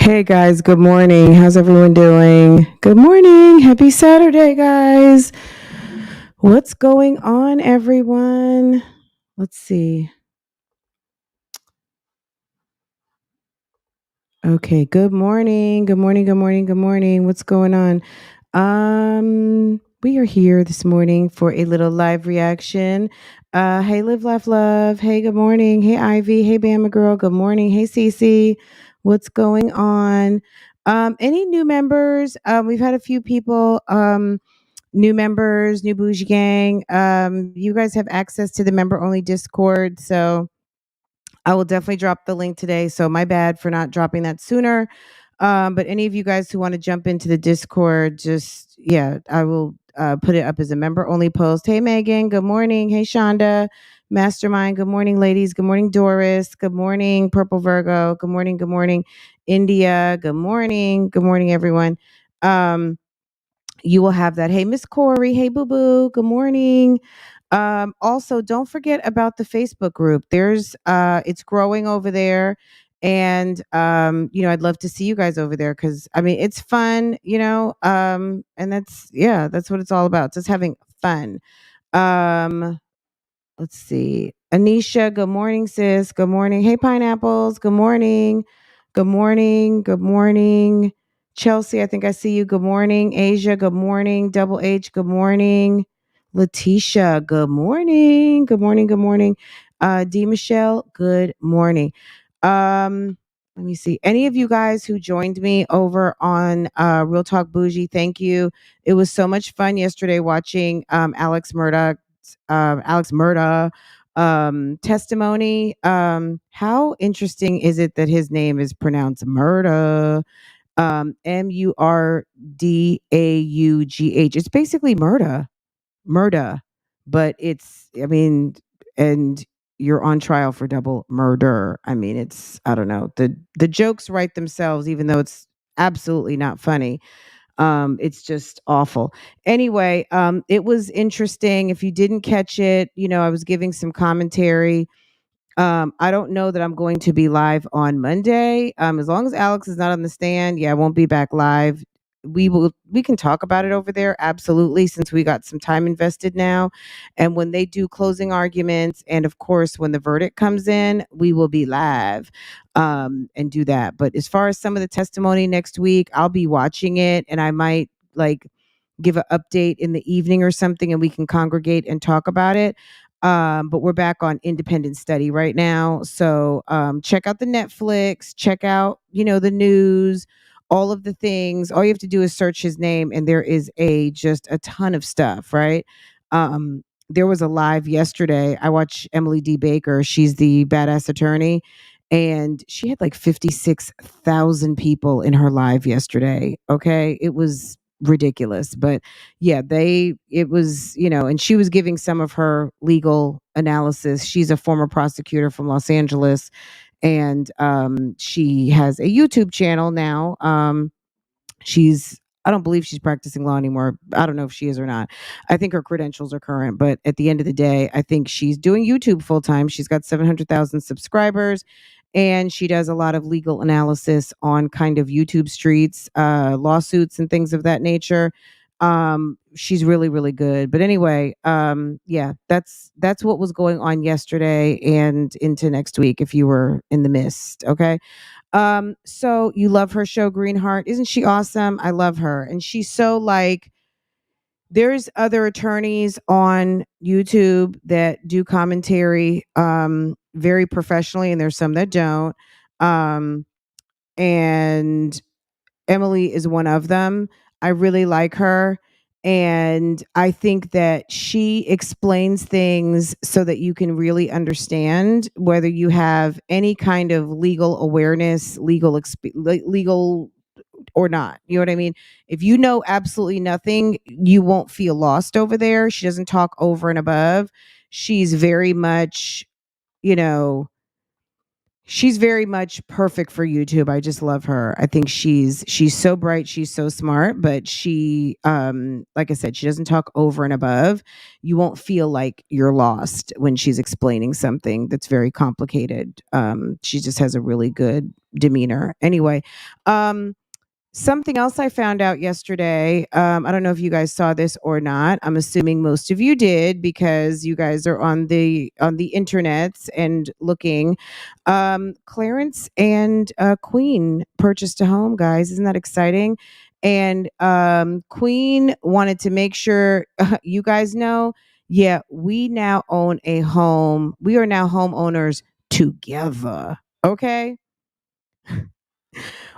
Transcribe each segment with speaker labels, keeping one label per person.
Speaker 1: Hey guys, good morning. How's everyone doing? Good morning. Happy Saturday, guys. What's going on, everyone? Let's see. Okay, good morning. Good morning. Good morning. Good morning. What's going on? We are here this morning for a little live reaction. Hey, Live, Laugh, Love. Hey, good morning. Hey, Ivy. Hey, Bama Girl. Good morning. Hey, Cece. What's going on? Any new members? We've had a few people. New members, new Bougie Gang. You guys have access to the member only Discord, so I will definitely drop the link today. So my bad for not dropping that sooner. But any of you guys who want to jump into the Discord, I will put it up as a member only post. Hey Megan, good morning. Hey Shonda, Mastermind. Good morning, ladies. Good morning, Doris. Good morning, Purple Virgo. Good morning. Good morning, India. Good morning. Good morning, everyone. You will have that. Hey, Miss Corey. Hey, Boo Boo. Good morning. Also, don't forget about the Facebook group. It's growing over there. And, I'd love to see you guys over there because, I mean, it's fun, and that's what it's all about. Just having fun. Um, let's see. Anisha, good morning, sis. Good morning. Hey, Pineapples. Good morning. Good morning. Good morning. Chelsea, I think I see you. Good morning. Asia, good morning. Double H, good morning. Letitia, good morning. Good morning. Good morning. D. Michelle, good morning. Let me see. Any of you guys who joined me over on Real Talk Bougie, thank you. It was so much fun yesterday watching Alex Murda testimony. How interesting is it that his name is pronounced Murda? Murdaugh. It's basically murder, but and you're on trial for double murder. I mean, I don't know. The jokes write themselves, even though it's absolutely not funny. It's just awful. Anyway, it was interesting. If you didn't catch it, I was giving some commentary. I don't know that I'm going to be live on Monday. As long as Alex is not on the stand, I won't be back live. We can talk about it over there, absolutely, since we got some time invested now. And when they do closing arguments, and of course when the verdict comes in, we will be live and do that. But as far as some of the testimony next week, I'll be watching it and I might like give an update in the evening or something and we can congregate and talk about it. But we're back on independent study right now. So check out the Netflix, check out, the news, all of the things. All you have to do is search his name and there is just a ton of stuff, right? There was a live yesterday. I watched Emily D. Baker. She's the badass attorney. And she had like 56,000 people in her live yesterday. Okay. It was ridiculous. But it was, and she was giving some of her legal analysis. She's a former prosecutor from Los Angeles and she has a YouTube channel now. I don't believe she's practicing law anymore. I don't know if she is or not. I think her credentials are current, but at the end of the day, I think she's doing YouTube full time. She's got 700,000 subscribers and she does a lot of legal analysis on kind of YouTube streets, lawsuits and things of that nature. She's really, really good. But anyway, yeah, that's what was going on yesterday and into next week if you were in the midst. Okay. So you love her show Greenheart. Isn't she awesome? I love her. And she's so like, there's other attorneys on YouTube that do commentary very professionally, and there's some that don't. Um, and Emily is one of them. I really like her. And I think that she explains things so that you can really understand whether you have any kind of legal awareness, legal or not. You know what I mean? If you know absolutely nothing, you won't feel lost over there. She doesn't talk over and above. She's very much, you know, she's very much perfect for YouTube. I just love her. I think she's so bright, she's so smart, but she like I said, she doesn't talk over and above. You won't feel like you're lost when she's explaining something that's very complicated. She just has a really good demeanor. Anyway, um something else I found out yesterday, I don't know if you guys saw this or not. I'm assuming most of you did because you guys are on the internets and looking. Clarence and Queen purchased a home, guys. Isn't that exciting? And Queen wanted to make sure you guys know. Yeah, we now own a home. We are now homeowners together. Okay.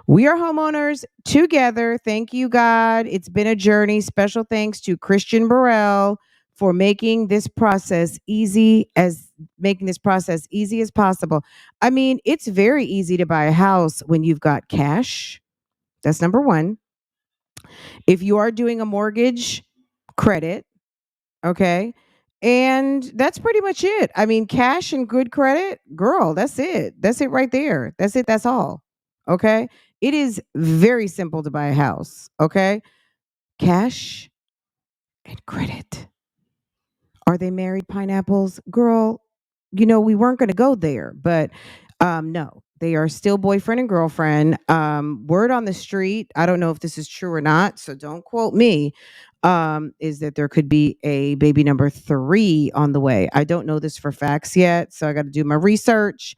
Speaker 1: We are homeowners together. Thank you, God. It's been a journey. Special thanks to Christian Burrell for making this process easy as possible. I mean, it's very easy to buy a house when you've got cash. That's number one. If you are doing a mortgage, credit, okay? And that's pretty much it. I mean, cash and good credit, girl, that's it. That's it right there. That's it. That's all. Okay? It is very simple to buy a house, okay? Cash and credit. Are they married pineapples? Girl, we weren't going to go there, but no, they are still boyfriend and girlfriend. Word on the street, I don't know if this is true or not, so don't quote me, is that there could be a baby number 3 on the way. I don't know this for facts yet, so I got to do my research.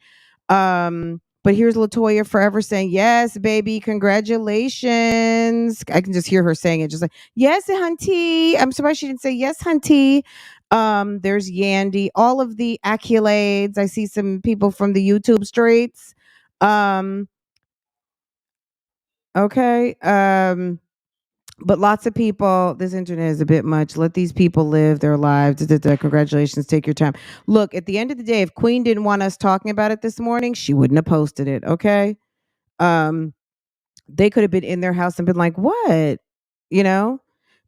Speaker 1: But here's Latoya forever saying, yes, baby, congratulations. I can just hear her saying it, just like, yes, hunty. I'm surprised she didn't say yes, hunty. There's Yandy, all of the accolades. I see some people from the YouTube streets. Um, okay. But lots of people, this internet is a bit much. Let these people live their lives. Da, da, da. Congratulations. Take your time. Look, at the end of the day, if Queen didn't want us talking about it this morning, she wouldn't have posted it. Okay. Um, they could have been in their house and been like, what? You know?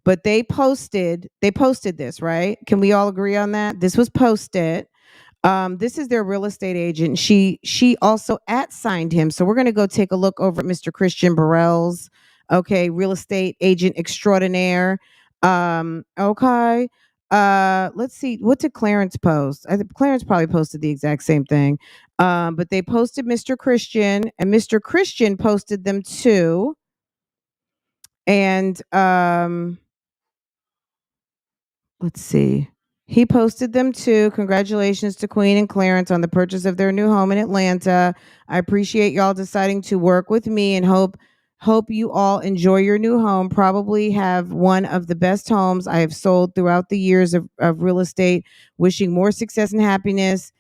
Speaker 1: But they posted this, right? Can we all agree on that? This was posted. This is their real estate agent. She also at signed him. So we're gonna go take a look over at Mr. Christian Burrell's, okay, real estate agent extraordinaire. Okay. Let's see. What did Clarence post? I think Clarence probably posted the exact same thing. But they posted Mr. Christian, and Mr. Christian posted them too. And let's see. He posted them too. Congratulations to Queen and Clarence on the purchase of their new home in Atlanta. I appreciate y'all deciding to work with me and hope you all enjoy your new home. Probably have one of the best homes I have sold throughout the years of real estate. Wishing more success and happiness,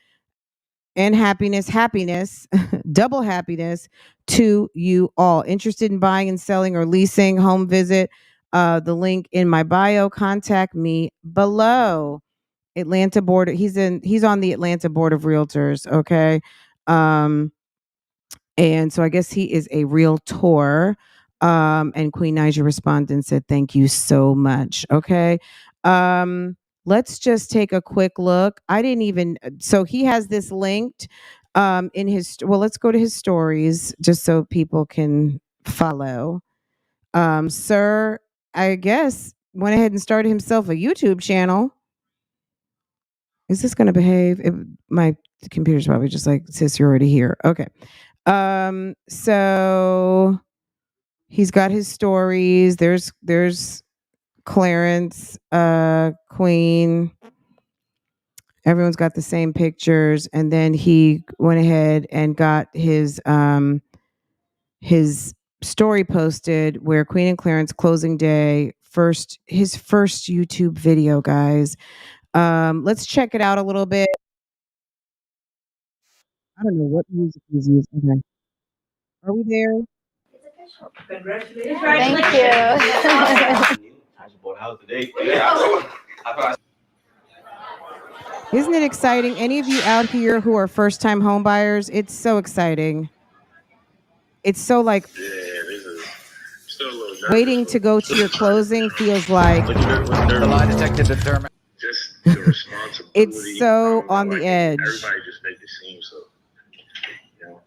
Speaker 1: double happiness to you all. Interested in buying and selling or leasing, home visit. The link in my bio. Contact me below. Atlanta board. He's on the Atlanta Board of Realtors. Okay. Um, and so I guess he is a realtor. And Queen Niaja responded and said, thank you so much. Okay. Let's just take a quick look. I didn't even, so he has this linked in his, well, let's go to his stories just so people can follow. Sir, I guess, went ahead and started himself a YouTube channel. Is this going to behave? My the computer's probably just like, sis, you're already here. Okay. So he's got his stories. There's Clarence, Queen. Everyone's got the same pictures, and then he went ahead and got his story posted where Queen and Clarence closing day, his first YouTube video, guys. Let's check it out a little bit. I don't know what music he's using. Okay. Are we there?
Speaker 2: Thank you.
Speaker 1: Isn't it exciting? Any of you out here who are first time home buyers, it's so exciting. It's so like waiting to go to your closing feels like
Speaker 3: The lie detector determined.
Speaker 4: Just the responsibility.
Speaker 1: it's so on the edge.
Speaker 4: Everybody just make it seem so, you know,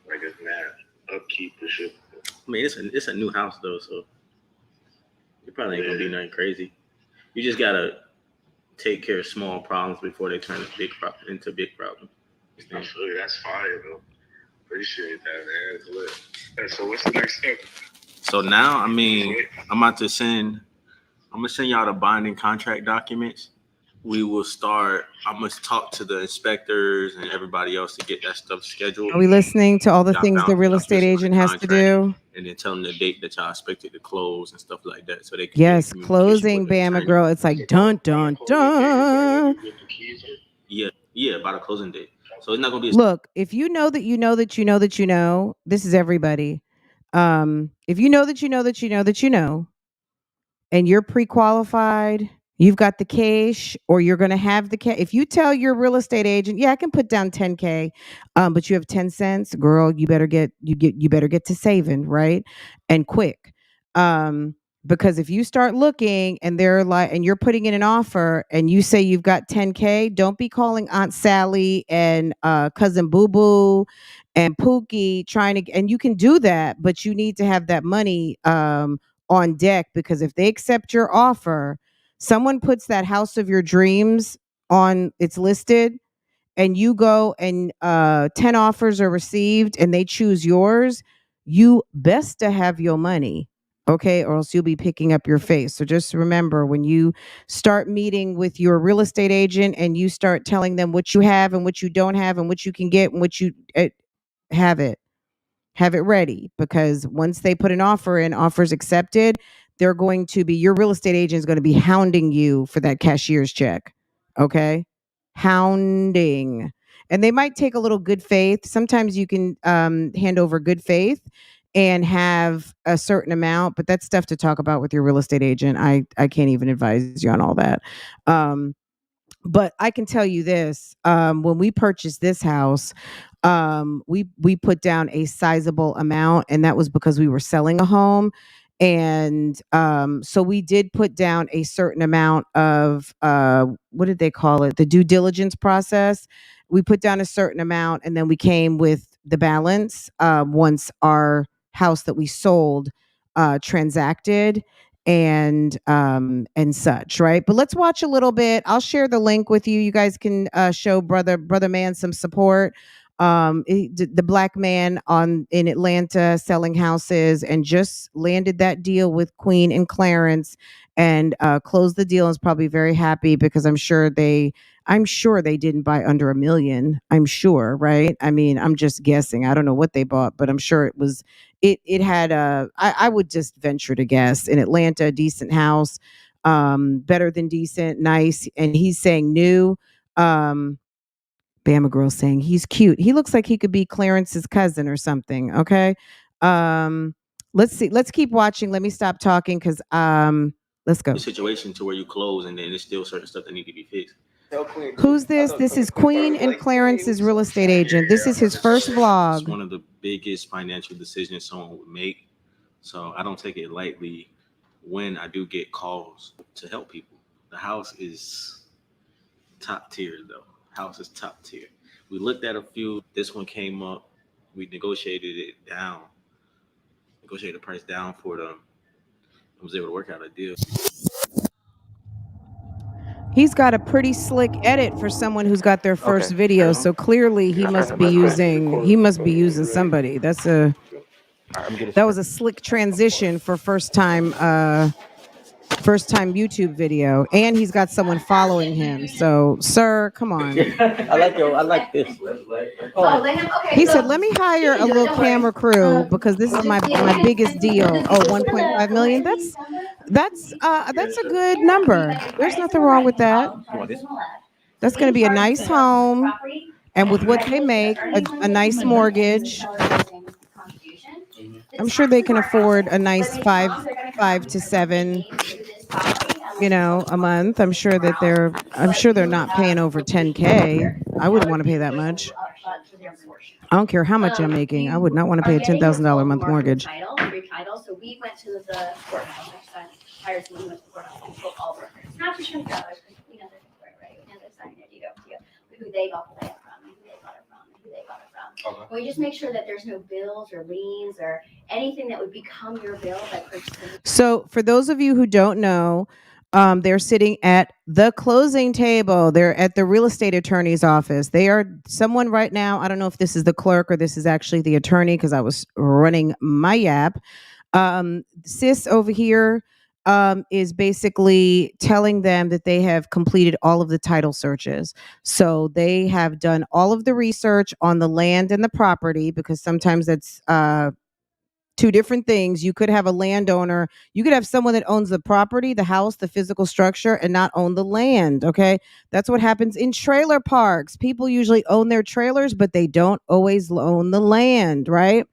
Speaker 4: like it's mad upkeep and shit.
Speaker 5: I mean, it's a new house though, so it probably ain't gonna be nothing crazy. You just gotta take care of small problems before they turn into big problems.
Speaker 4: Absolutely, that's fire though. Appreciate that, man. It's lit. And so what's the next step?
Speaker 5: So now, I mean, I'm gonna send y'all the binding contract documents. We will start. I'm gonna talk to the inspectors and everybody else to get that stuff scheduled.
Speaker 1: Are we listening to all the things the real estate agent has to do?
Speaker 5: And then tell them the date that y'all expected to close and stuff like that, so they can.
Speaker 1: Yes, closing, Bama girl. It's like dun dun dun.
Speaker 5: Yeah, about a closing date. So it's not gonna be.
Speaker 1: Look, if you know that you know that you know that you know, this is everybody. If you know that you know that you know that you know, and you're pre-qualified, you've got the cash, or you're going to have the cash. If you tell your real estate agent, yeah, I can put down 10K, but you have 10 cents, girl, you better get to saving, right? And quick. Because if you start looking and they're like, and you're putting in an offer and you say you've got 10K, don't be calling Aunt Sally and cousin Boo Boo and Pookie trying to, and you can do that, but you need to have that money on deck, because if they accept your offer, someone puts that house of your dreams on, it's listed, and you go and 10 offers are received and they choose yours, you best to have your money, okay, or else you'll be picking up your face. So just remember, when you start meeting with your real estate agent and you start telling them what you have and what you don't have and what you can get and what you have it ready, because once they put an offer in, offers accepted, they're going to be, your real estate agent is going to be hounding you for that cashier's check. Okay. Hounding. And they might take a little good faith. Sometimes you can hand over good faith and have a certain amount, but that's stuff to talk about with your real estate agent. I can't even advise you on all that. But I can tell you this: when we purchased this house, we put down a sizable amount, and that was because we were selling a home, and so we did put down a certain amount of what did they call it? The due diligence process. We put down a certain amount, and then we came with the balance once our house that we sold transacted and such, right? But let's watch a little bit. I'll share the link with you. You guys can show brother man some support. The black man in Atlanta selling houses and just landed that deal with Queen and Clarence, and closed the deal, and is probably very happy, because I'm sure they didn't buy under $1 million. I'm sure, right? I mean, I'm just guessing. I don't know what they bought, but I'm sure it was, it had I would just venture to guess, in Atlanta, a decent house, better than decent, nice. And he's saying new. Bama girl saying he's cute. He looks like he could be Clarence's cousin or something. Okay. Let's see. Let's keep watching. Let me stop talking, because let's go.
Speaker 5: The situation to where you close and then there's still certain stuff that need to be fixed.
Speaker 1: Who's this? This is Queen and Clarence's real estate agent. This is his first vlog.
Speaker 5: It's one of the biggest financial decisions someone would make. So I don't take it lightly when I do get calls to help people. The house is top tier though. House is top tier. We looked at a few. This one came up. We negotiated it down. Negotiated the price down for them. I was able to work out a deal.
Speaker 1: He's got a pretty slick edit for someone who's got their first video. So clearly he must be using somebody. That was a slick transition for first time YouTube video, and he's got someone following him. So, sir, come on.
Speaker 3: I like this.
Speaker 1: He said, "Let me hire a little camera crew because this is my biggest deal." Oh, 1.5 million. That's a good number. There's nothing wrong with that. That's going to be a nice home, and with what they make, a nice mortgage. I'm sure they can afford a nice five to seven, a month. I'm sure they're not paying over 10K. I wouldn't want to pay that much. I don't care how much I'm making. I would not want to pay a $10,000 a month mortgage.
Speaker 2: So we went to the courthouse. Hired someone who went to the courthouse and spoke all workers. Not just from sellers, because we know right? We know they're signing it. You go to who they got the land from, and who they got it from, and who they got it from. Okay. We just make sure that there's no bills or liens or anything that would become your bill by purchasing.
Speaker 1: So for those of you who don't know, they're sitting at the closing table. They're at the real estate attorney's office. They are someone right now. I don't know if this is the clerk or this is actually the attorney because I was running my yap. Sis over here is basically telling them that they have completed all of the title searches. So they have done all of the research on the land and the property, because sometimes that's two different things. You could have a landowner, you could have someone that owns the property, the house, the physical structure, and not own the land. Okay. That's what happens in trailer parks. People usually own their trailers, but they don't always own the land, right?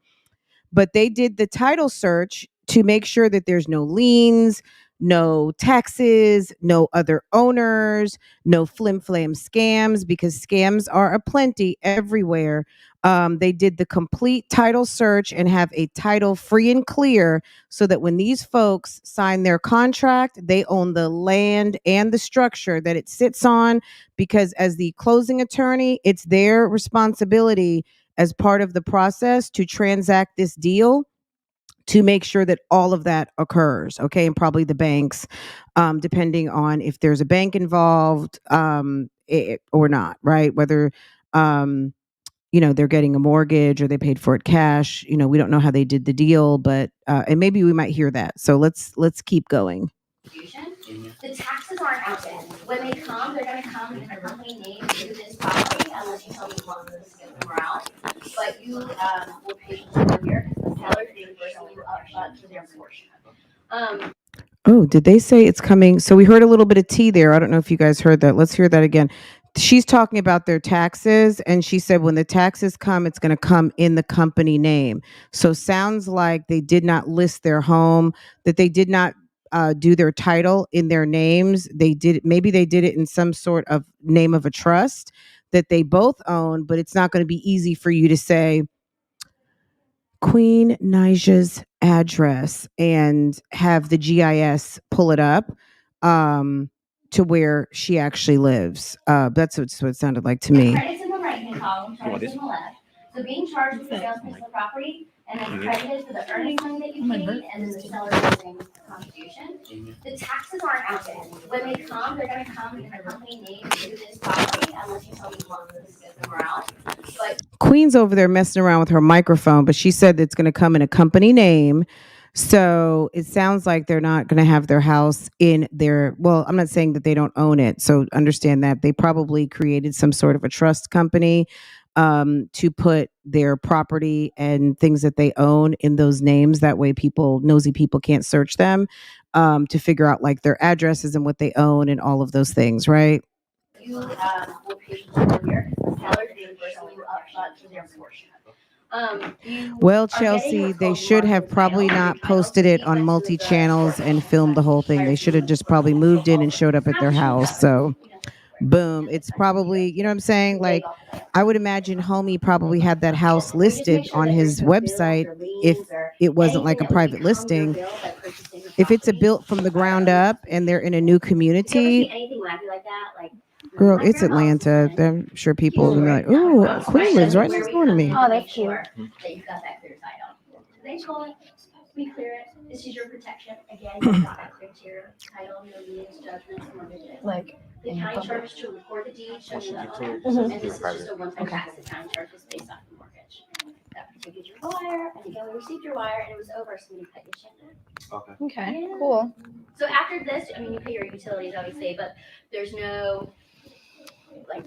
Speaker 1: But they did the title search to make sure that there's no liens, no taxes, no other owners, no flim-flam scams, because scams are aplenty everywhere. They did the complete title search and have a title free and clear, so that when these folks sign their contract, they own the land and the structure that it sits on, because as the closing attorney, it's their responsibility as part of the process to transact this deal, to make sure that all of that occurs. Okay. And probably the banks, depending on if there's a bank involved or not, right? Whether, they're getting a mortgage or they paid for it cash. We don't know how they did the deal, but, and maybe we might hear that. So let's keep going.
Speaker 2: The taxes aren't out yet. When they come, they're going to come in a company name to this property, unless you tell me one of them to get them out. But you will pay for here, because the seller reimburses you upfront for their portion.
Speaker 1: Oh, did they say it's coming? So we heard a little bit of tea there. I don't know if you guys heard that. Let's hear that again. She's talking about their taxes, and she said when the taxes come, it's going to come in the company name. So sounds like they did not list their home, that they did not do their title in their names. Maybe they did it in some sort of name of a trust that they both own, but it's not going to be easy for you to say Queen Niaja's address and have the GIS pull it up to where she actually lives. That's what it sounded like to me.
Speaker 2: Credits in the right-hand column, charges in the left. So being charged with the sales price of the property, and then credited for the earnings money that you paid, and then the seller's contribution. The taxes aren't out yet. When they come, they're going to come in a company name to this property, unless you tell me one of them to get them out. But
Speaker 1: Queen's over there messing around with her microphone, but she said it's going to come in a company name. So it sounds like they're not going to have their house in their, well, I'm not saying that they don't own it. So understand that they probably created some sort of a trust company to put their property and things that they own in those names. That way nosy people can't search them, to figure out like their addresses and what they own and all of those things, right?
Speaker 2: You will pay for here, the seller's reimbursing you upfront for their portion.
Speaker 1: Well, Chelsea, they should have probably not posted it on multi-channels and filmed the whole thing. They should have just probably moved in and showed up at their house. So boom, it's probably, you know what I'm saying? Like, I would imagine Homie probably had that house listed on his website if it wasn't like a private listing. If it's a built from the ground up and they're in a new community, girl, it's Atlanta. I'm sure people will be like, "Oh, Queen lives right next door to me."
Speaker 2: Oh, that's cute. That you've got that clear title. They told it, it's supposed to be clear. This is your protection. Again, you've got that clear title, no liens, judgments, mortgages. Like, The county charges to record the deed, show
Speaker 3: Once
Speaker 2: you
Speaker 3: you
Speaker 2: the
Speaker 3: get to
Speaker 2: owner,
Speaker 3: it,
Speaker 2: and
Speaker 3: just
Speaker 2: this
Speaker 3: do
Speaker 2: is
Speaker 3: it
Speaker 2: just
Speaker 3: private.
Speaker 2: a one-time tax the county charges based off the mortgage. So you get your wire, and again, we received your wire, and it was over, so we cut your check back.
Speaker 6: Okay.
Speaker 2: Yeah.
Speaker 6: Cool.
Speaker 2: So after this, I mean, you pay your utilities, obviously, but there's no like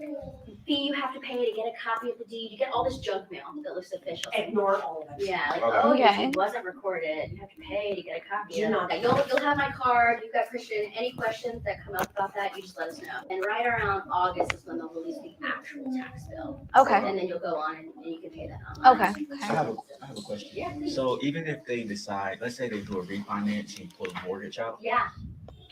Speaker 2: fee you have to pay to get a copy of the deed. You get all this junk mail that looks official.
Speaker 7: Ignore all of that.
Speaker 2: Yeah, like
Speaker 3: Okay.
Speaker 2: oh, your
Speaker 6: Okay.
Speaker 2: deed wasn't recorded. You have to pay to get a copy.
Speaker 7: Do
Speaker 2: of
Speaker 7: not
Speaker 2: it. You'll have my card. You've got Christian. Any questions that come up about that, you just let us know. And right around August is when they'll release the actual tax bill.
Speaker 6: Okay.
Speaker 2: And then you'll go on and you can pay that online.
Speaker 6: Okay.
Speaker 3: I have a question.
Speaker 2: Yeah.
Speaker 3: So even if they decide, let's say they do a refinance and pull a mortgage out,
Speaker 2: Yeah.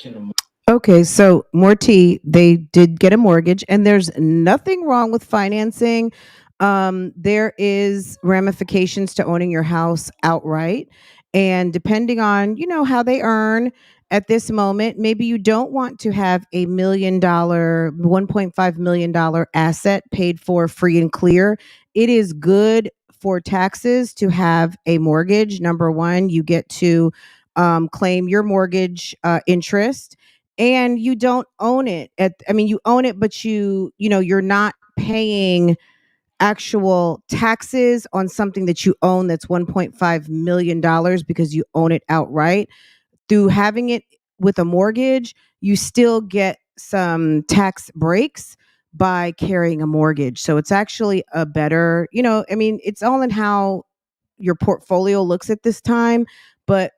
Speaker 3: can the
Speaker 1: Okay, so more tea. They did get a mortgage, and there's nothing wrong with financing. There is ramifications to owning your house outright, and depending on how they earn at this moment, maybe you don't want to have $1 million, $1.5 million asset paid for free and clear. It is good for taxes to have a mortgage. Number one, you get to claim your mortgage interest, and you don't own it you own it, but you're not paying actual taxes on something that you own that's $1.5 million because you own it outright. Through having it with a mortgage, you still get some tax breaks by carrying a mortgage. So it's actually a better, it's all in how your portfolio looks at this time. But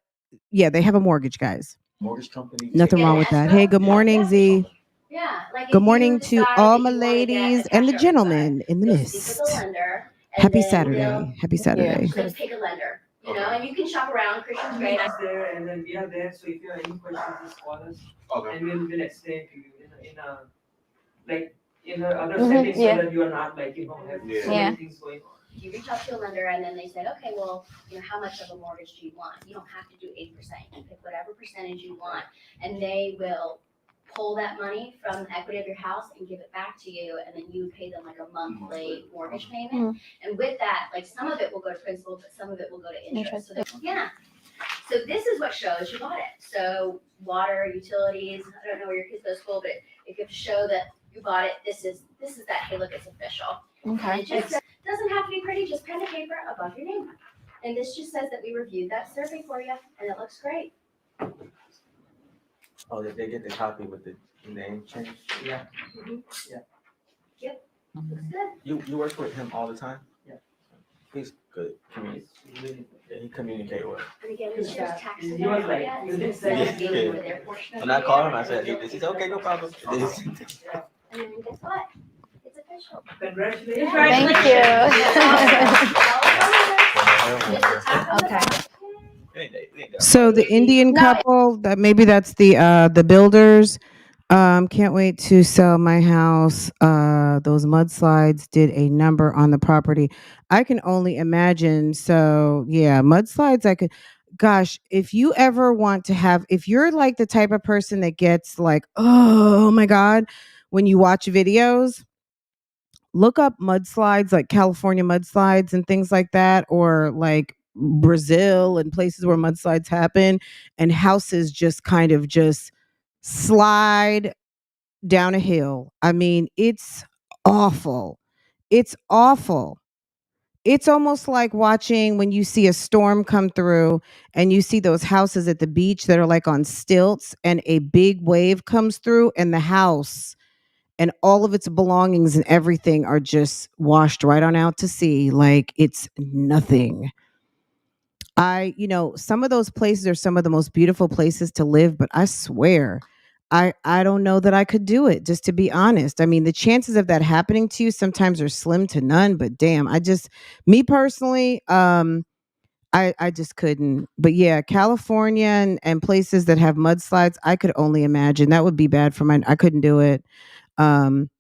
Speaker 1: yeah, they have a mortgage, guys.
Speaker 3: mortgage company
Speaker 1: Nothing
Speaker 2: Get
Speaker 1: wrong
Speaker 2: an
Speaker 1: with that.
Speaker 2: escrow?
Speaker 1: Hey, good morning,
Speaker 2: Yeah.
Speaker 1: Z.
Speaker 2: Yeah, like
Speaker 1: Good
Speaker 2: if
Speaker 1: morning
Speaker 2: you
Speaker 1: to
Speaker 2: decide
Speaker 1: all
Speaker 2: that
Speaker 1: my
Speaker 2: you wanna get
Speaker 1: ladies
Speaker 2: a
Speaker 1: and the
Speaker 2: tax
Speaker 1: gentlemen in the
Speaker 2: you'll
Speaker 1: mist.
Speaker 2: speak with the lender. And
Speaker 1: Happy
Speaker 2: then
Speaker 1: Saturday. Happy Saturday.
Speaker 2: they'll just pick a lender, and you can shop around. Christian's great.
Speaker 7: It's there, and then we are there, so if you have any questions, just call us,
Speaker 3: Okay.
Speaker 7: and we'll explain to you in a other
Speaker 6: Mhm,
Speaker 7: settings,
Speaker 6: yeah.
Speaker 7: so that you are not have
Speaker 3: Yeah.
Speaker 7: so
Speaker 6: Yeah.
Speaker 7: many things going on.
Speaker 2: You reach out to a lender, and then they said, okay, well, how much of a mortgage do you want? You don't have to do 8%. You can pick whatever percentage you want, and they will pull that money from the equity of your house and give it back to you, and then you pay them like a monthly mortgage payment. And with that, like some of it will go to principal, but some of it will go to interest. Yeah. So this is what shows you bought it. So water, utilities. I don't know where your kids go to school, but it could show that you bought it. This is that. Hey, look, it's official.
Speaker 6: Okay.
Speaker 2: And it just doesn't have to be pretty. Just pen and paper above your name. And this just says that we reviewed that survey for you, and it looks great.
Speaker 3: Oh, did they get the copy with the name change?
Speaker 7: Yeah.
Speaker 2: Looks good.
Speaker 3: You work with him all the time?
Speaker 7: Yeah.
Speaker 3: He's good.
Speaker 7: It's really-
Speaker 3: Yeah, he communicate well.
Speaker 2: And again, it's just tax.
Speaker 7: He was like, you did say-
Speaker 3: Yeah. When I called him, I said, "He said, okay, no problem."
Speaker 2: And then guess what? It's official.
Speaker 7: Congratulations.
Speaker 6: Thank
Speaker 3: Okay.
Speaker 1: So the Indian couple, that maybe that's the builders. Can't wait to sell my house. Those mudslides did a number on the property. I can only imagine. So yeah, mudslides. Gosh, if you ever want to if you're like the type of person that gets like, oh my God, when you watch videos, look up mudslides, like California mudslides and things like that, or like Brazil and places where mudslides happen, and houses just kind of just slide down a hill. I mean, it's awful. It's awful. It's almost like watching when you see a storm come through and you see those houses at the beach that are like on stilts, and a big wave comes through and the house and all of its belongings and everything are just washed right on out to sea. Like it's nothing. Some of those places are some of the most beautiful places to live, but I swear, I don't know that I could do it, just to be honest. I mean, the chances of that happening to you sometimes are slim to none, but damn, me personally, I just couldn't. But yeah, California and places that have mudslides, I could only imagine. That would be bad for I couldn't do it. Um,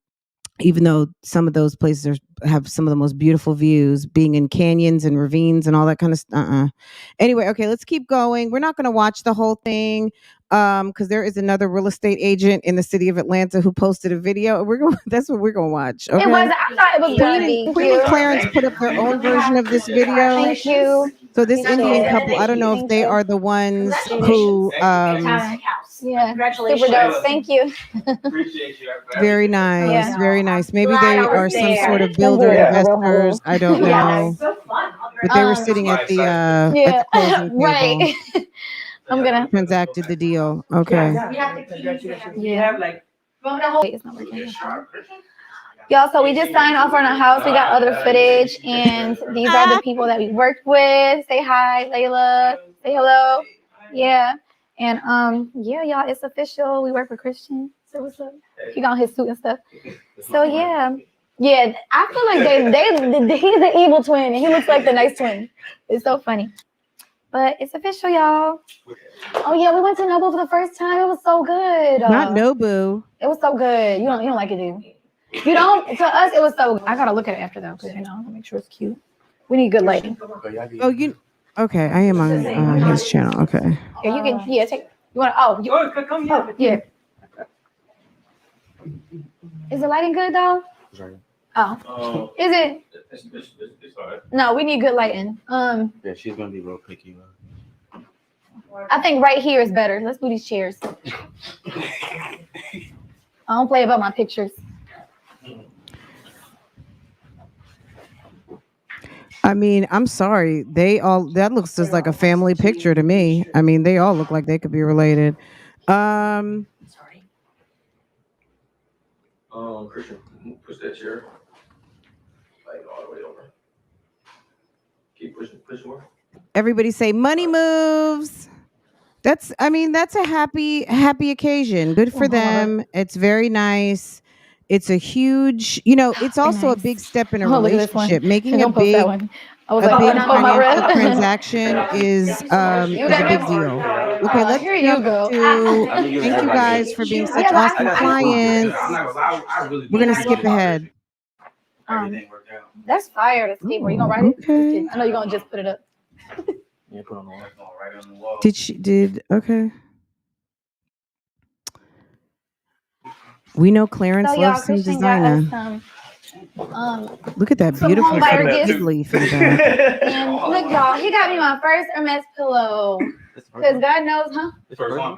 Speaker 1: even though some of those places have some of the most beautiful views, being in canyons and ravines and all that kind of stuff. Anyway, okay, let's keep going. We're not going to watch the whole thing because there is another real estate agent in the city of Atlanta who posted a video. That's what we're going to watch. Okay?
Speaker 6: It was. I thought it was gonna be
Speaker 1: Queen and
Speaker 6: cute.
Speaker 1: Clarence put up their own version of this video.
Speaker 6: Thank you.
Speaker 1: So this
Speaker 6: Appreciate
Speaker 1: Indian
Speaker 6: it.
Speaker 1: couple, I don't know if
Speaker 6: Thank
Speaker 1: they
Speaker 6: you.
Speaker 1: are the ones who
Speaker 2: Fantastic house.
Speaker 6: Yeah.
Speaker 2: Congratulations.
Speaker 6: Super dope. Thank you.
Speaker 5: Appreciate you.
Speaker 1: Very nice,
Speaker 6: Yeah.
Speaker 1: very nice. Maybe
Speaker 2: Glad
Speaker 1: they
Speaker 2: I was
Speaker 1: are some
Speaker 2: there.
Speaker 1: sort of builder
Speaker 6: Yeah.
Speaker 1: investors. I don't
Speaker 2: Yeah,
Speaker 1: know.
Speaker 2: it's so fun. I'll be right
Speaker 1: But they were
Speaker 6: Um,
Speaker 1: sitting at the
Speaker 6: Yeah.
Speaker 1: closing table,
Speaker 6: Right. I'm gonna.
Speaker 1: transacted the deal. Okay.
Speaker 2: You have to keep
Speaker 7: Congratulations. We
Speaker 6: Yeah.
Speaker 7: have like
Speaker 6: Wait, it's not working. Y'all, so we just signed off on a house. We got other footage, and these are the people that we worked with. Say hi, Layla. Say hello. Yeah. And yeah, y'all, it's official. We work for Christian. So what's up? He got his suit and stuff. So yeah. Yeah, I feel like he's the evil twin and he looks like the nice twin. It's so funny. But it's official, y'all. Oh yeah, we went to Nobu for the first time. It was so good.
Speaker 1: Not Nobu.
Speaker 6: It was so good. You don't like it, do you? You don't? To us, it was so. I gotta look at it after though, because I make sure it's cute. We need good lighting.
Speaker 1: Oh, okay. I am on his channel. Okay.
Speaker 6: Yeah, you can. Yeah, take. You want to?
Speaker 7: come here.
Speaker 6: Yeah. Is the lighting good though? Oh, is it?
Speaker 5: It's all right.
Speaker 6: No, we need good lighting.
Speaker 5: Yeah, she's gonna be real picky.
Speaker 6: I think right here is better. Let's do these chairs. I don't play about my pictures.
Speaker 1: I mean, I'm sorry. That looks just like a family picture to me. I mean, they all look like they could be related.
Speaker 5: Christian, push that chair like all the way over. Keep push more.
Speaker 1: Everybody say money moves. That's a happy occasion. Good for them. It's very nice. It's a huge, it's also a big step in a
Speaker 6: Oh, look at this one.
Speaker 1: relationship. Making
Speaker 6: Don't
Speaker 1: a
Speaker 6: post that
Speaker 1: big
Speaker 6: one. I was like,
Speaker 1: big
Speaker 6: hold my
Speaker 1: financial
Speaker 6: breath.
Speaker 1: transaction is a big deal. Okay, let's
Speaker 6: Here you go.
Speaker 1: thank you guys for being such awesome clients. We're gonna skip ahead.
Speaker 6: That's fire. The skateboard. You gonna ride it? Just
Speaker 1: Okay.
Speaker 6: kidding. I know you're gonna just put it up.
Speaker 5: Yeah, put on the wall. Right on the wall.
Speaker 1: Okay. We know Clarence
Speaker 6: So y'all,
Speaker 1: loves some
Speaker 6: Christian got us
Speaker 1: designer.
Speaker 6: some.
Speaker 1: Look at that
Speaker 6: some
Speaker 1: beautiful
Speaker 6: home buyer
Speaker 1: fig
Speaker 6: gifts.
Speaker 1: leaf in the back.
Speaker 6: And look, y'all, he got me my first Hermes pillow. Because God knows, huh?
Speaker 5: First one.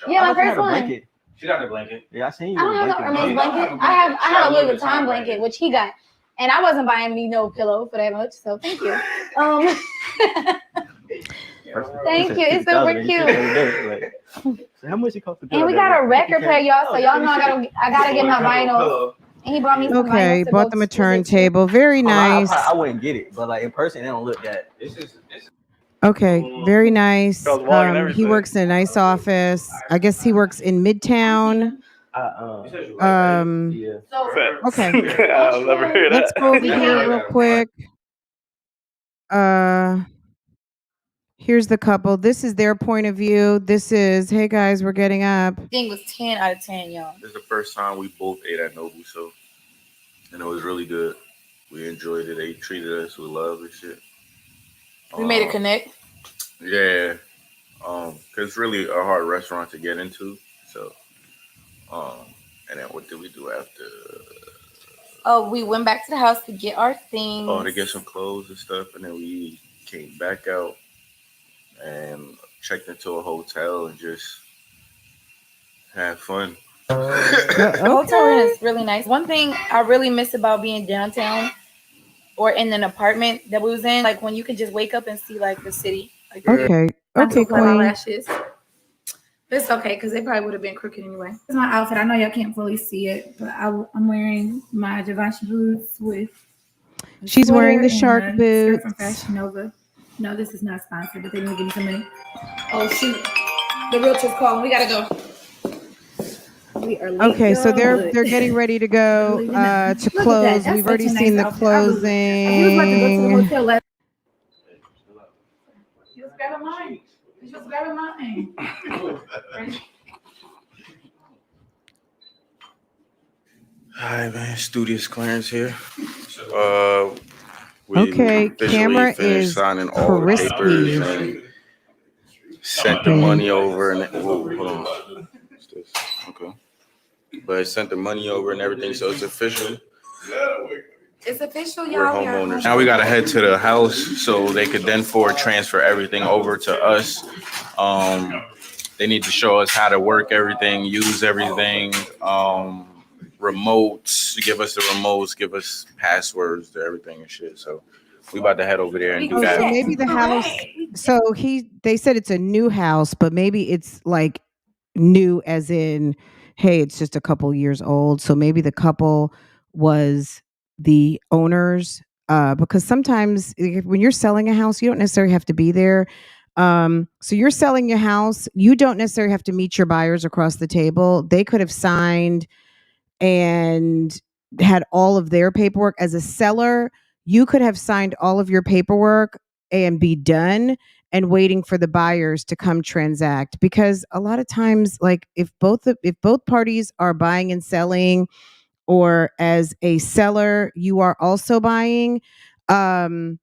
Speaker 6: Yeah, my first one.
Speaker 5: She got the blanket. Yeah, I seen you.
Speaker 6: I don't have no Hermes blanket. I have a Louis Vuitton blanket, which he got. And I wasn't buying me no pillow for that much, so thank you. Thank you. It's super cute.
Speaker 5: How much it cost?
Speaker 6: And we got a record player, y'all. So y'all know I gotta get my vinyls. And he brought me some
Speaker 1: Okay,
Speaker 6: vinyls to
Speaker 1: bought
Speaker 6: go
Speaker 1: them a
Speaker 6: to-
Speaker 1: turntable. Very nice.
Speaker 5: I wouldn't get it, but like in person, it don't look that.
Speaker 1: Okay, very nice.
Speaker 4: I was vlogging
Speaker 1: He
Speaker 4: everything.
Speaker 1: works in a nice office. I guess he works in Midtown.
Speaker 5: Yeah.
Speaker 1: Okay.
Speaker 4: I'll never hear that.
Speaker 1: Let's go over here real quick. Here's the couple. This is their point of view. This is, hey guys, we're getting up.
Speaker 8: Thing was 10 out of 10, y'all.
Speaker 9: This is the first time we both ate at Nobu, so and it was really good. We enjoyed it. They treated us with love and shit.
Speaker 8: We made a connect.
Speaker 9: Yeah. Cause it's really a hard restaurant to get into. So and then what did we do after?
Speaker 8: Oh, we went back to the house to get our things.
Speaker 9: Oh, to get some clothes and stuff, and then we came back out and checked into a hotel and just had fun.
Speaker 8: The hotel room is really nice. One thing I really miss about being downtown or in an apartment that we was in, like when you can just wake up and see like the city. Like,
Speaker 1: Okay. Okay,
Speaker 8: my
Speaker 1: queen.
Speaker 8: lashes. But it's okay because they probably would have been crooked anyway. It's my outfit. I know y'all can't fully see it, but I'm wearing my Givenchy boots with.
Speaker 1: She's wearing the shark
Speaker 8: skirt
Speaker 1: boots.
Speaker 8: from Fashion Nova. No, this is not sponsored, but they didn't give me some money. Oh shoot! The realtor's calling. We gotta go. We are late.
Speaker 1: Okay, so they're getting ready to go to close. We've already seen the closing.
Speaker 8: He was about to go to the hotel last. He was grabbing mine. He was grabbing mine.
Speaker 9: Hi man, Studious Clarence here. We
Speaker 1: Okay,
Speaker 9: officially
Speaker 1: camera
Speaker 9: finished
Speaker 1: is
Speaker 9: signing all the
Speaker 1: crispy.
Speaker 9: papers and sent the money over and whoa, hold on. What's this? Okay. But sent the money over and everything, so it's official.
Speaker 8: It's official,
Speaker 9: We're
Speaker 8: y'all.
Speaker 9: homeowners. Now we gotta head to the house so they could then forward transfer everything over to us. They need to show us how to work everything, use everything. Remotes, give us the remotes, give us passwords to everything and shit. So we about to head over there and do that.
Speaker 1: So maybe the house. So they said it's a new house, but maybe it's like new as in, hey, it's just a couple years old. So maybe the couple was the owners. Because sometimes when you're selling a house, you don't necessarily have to be there. So you're selling your house. You don't necessarily have to meet your buyers across the table. They could have signed and had all of their paperwork. As a seller, you could have signed all of your paperwork and be done and waiting for the buyers to come transact, because a lot of times, like if both parties are buying and selling, or as a seller you are also buying, um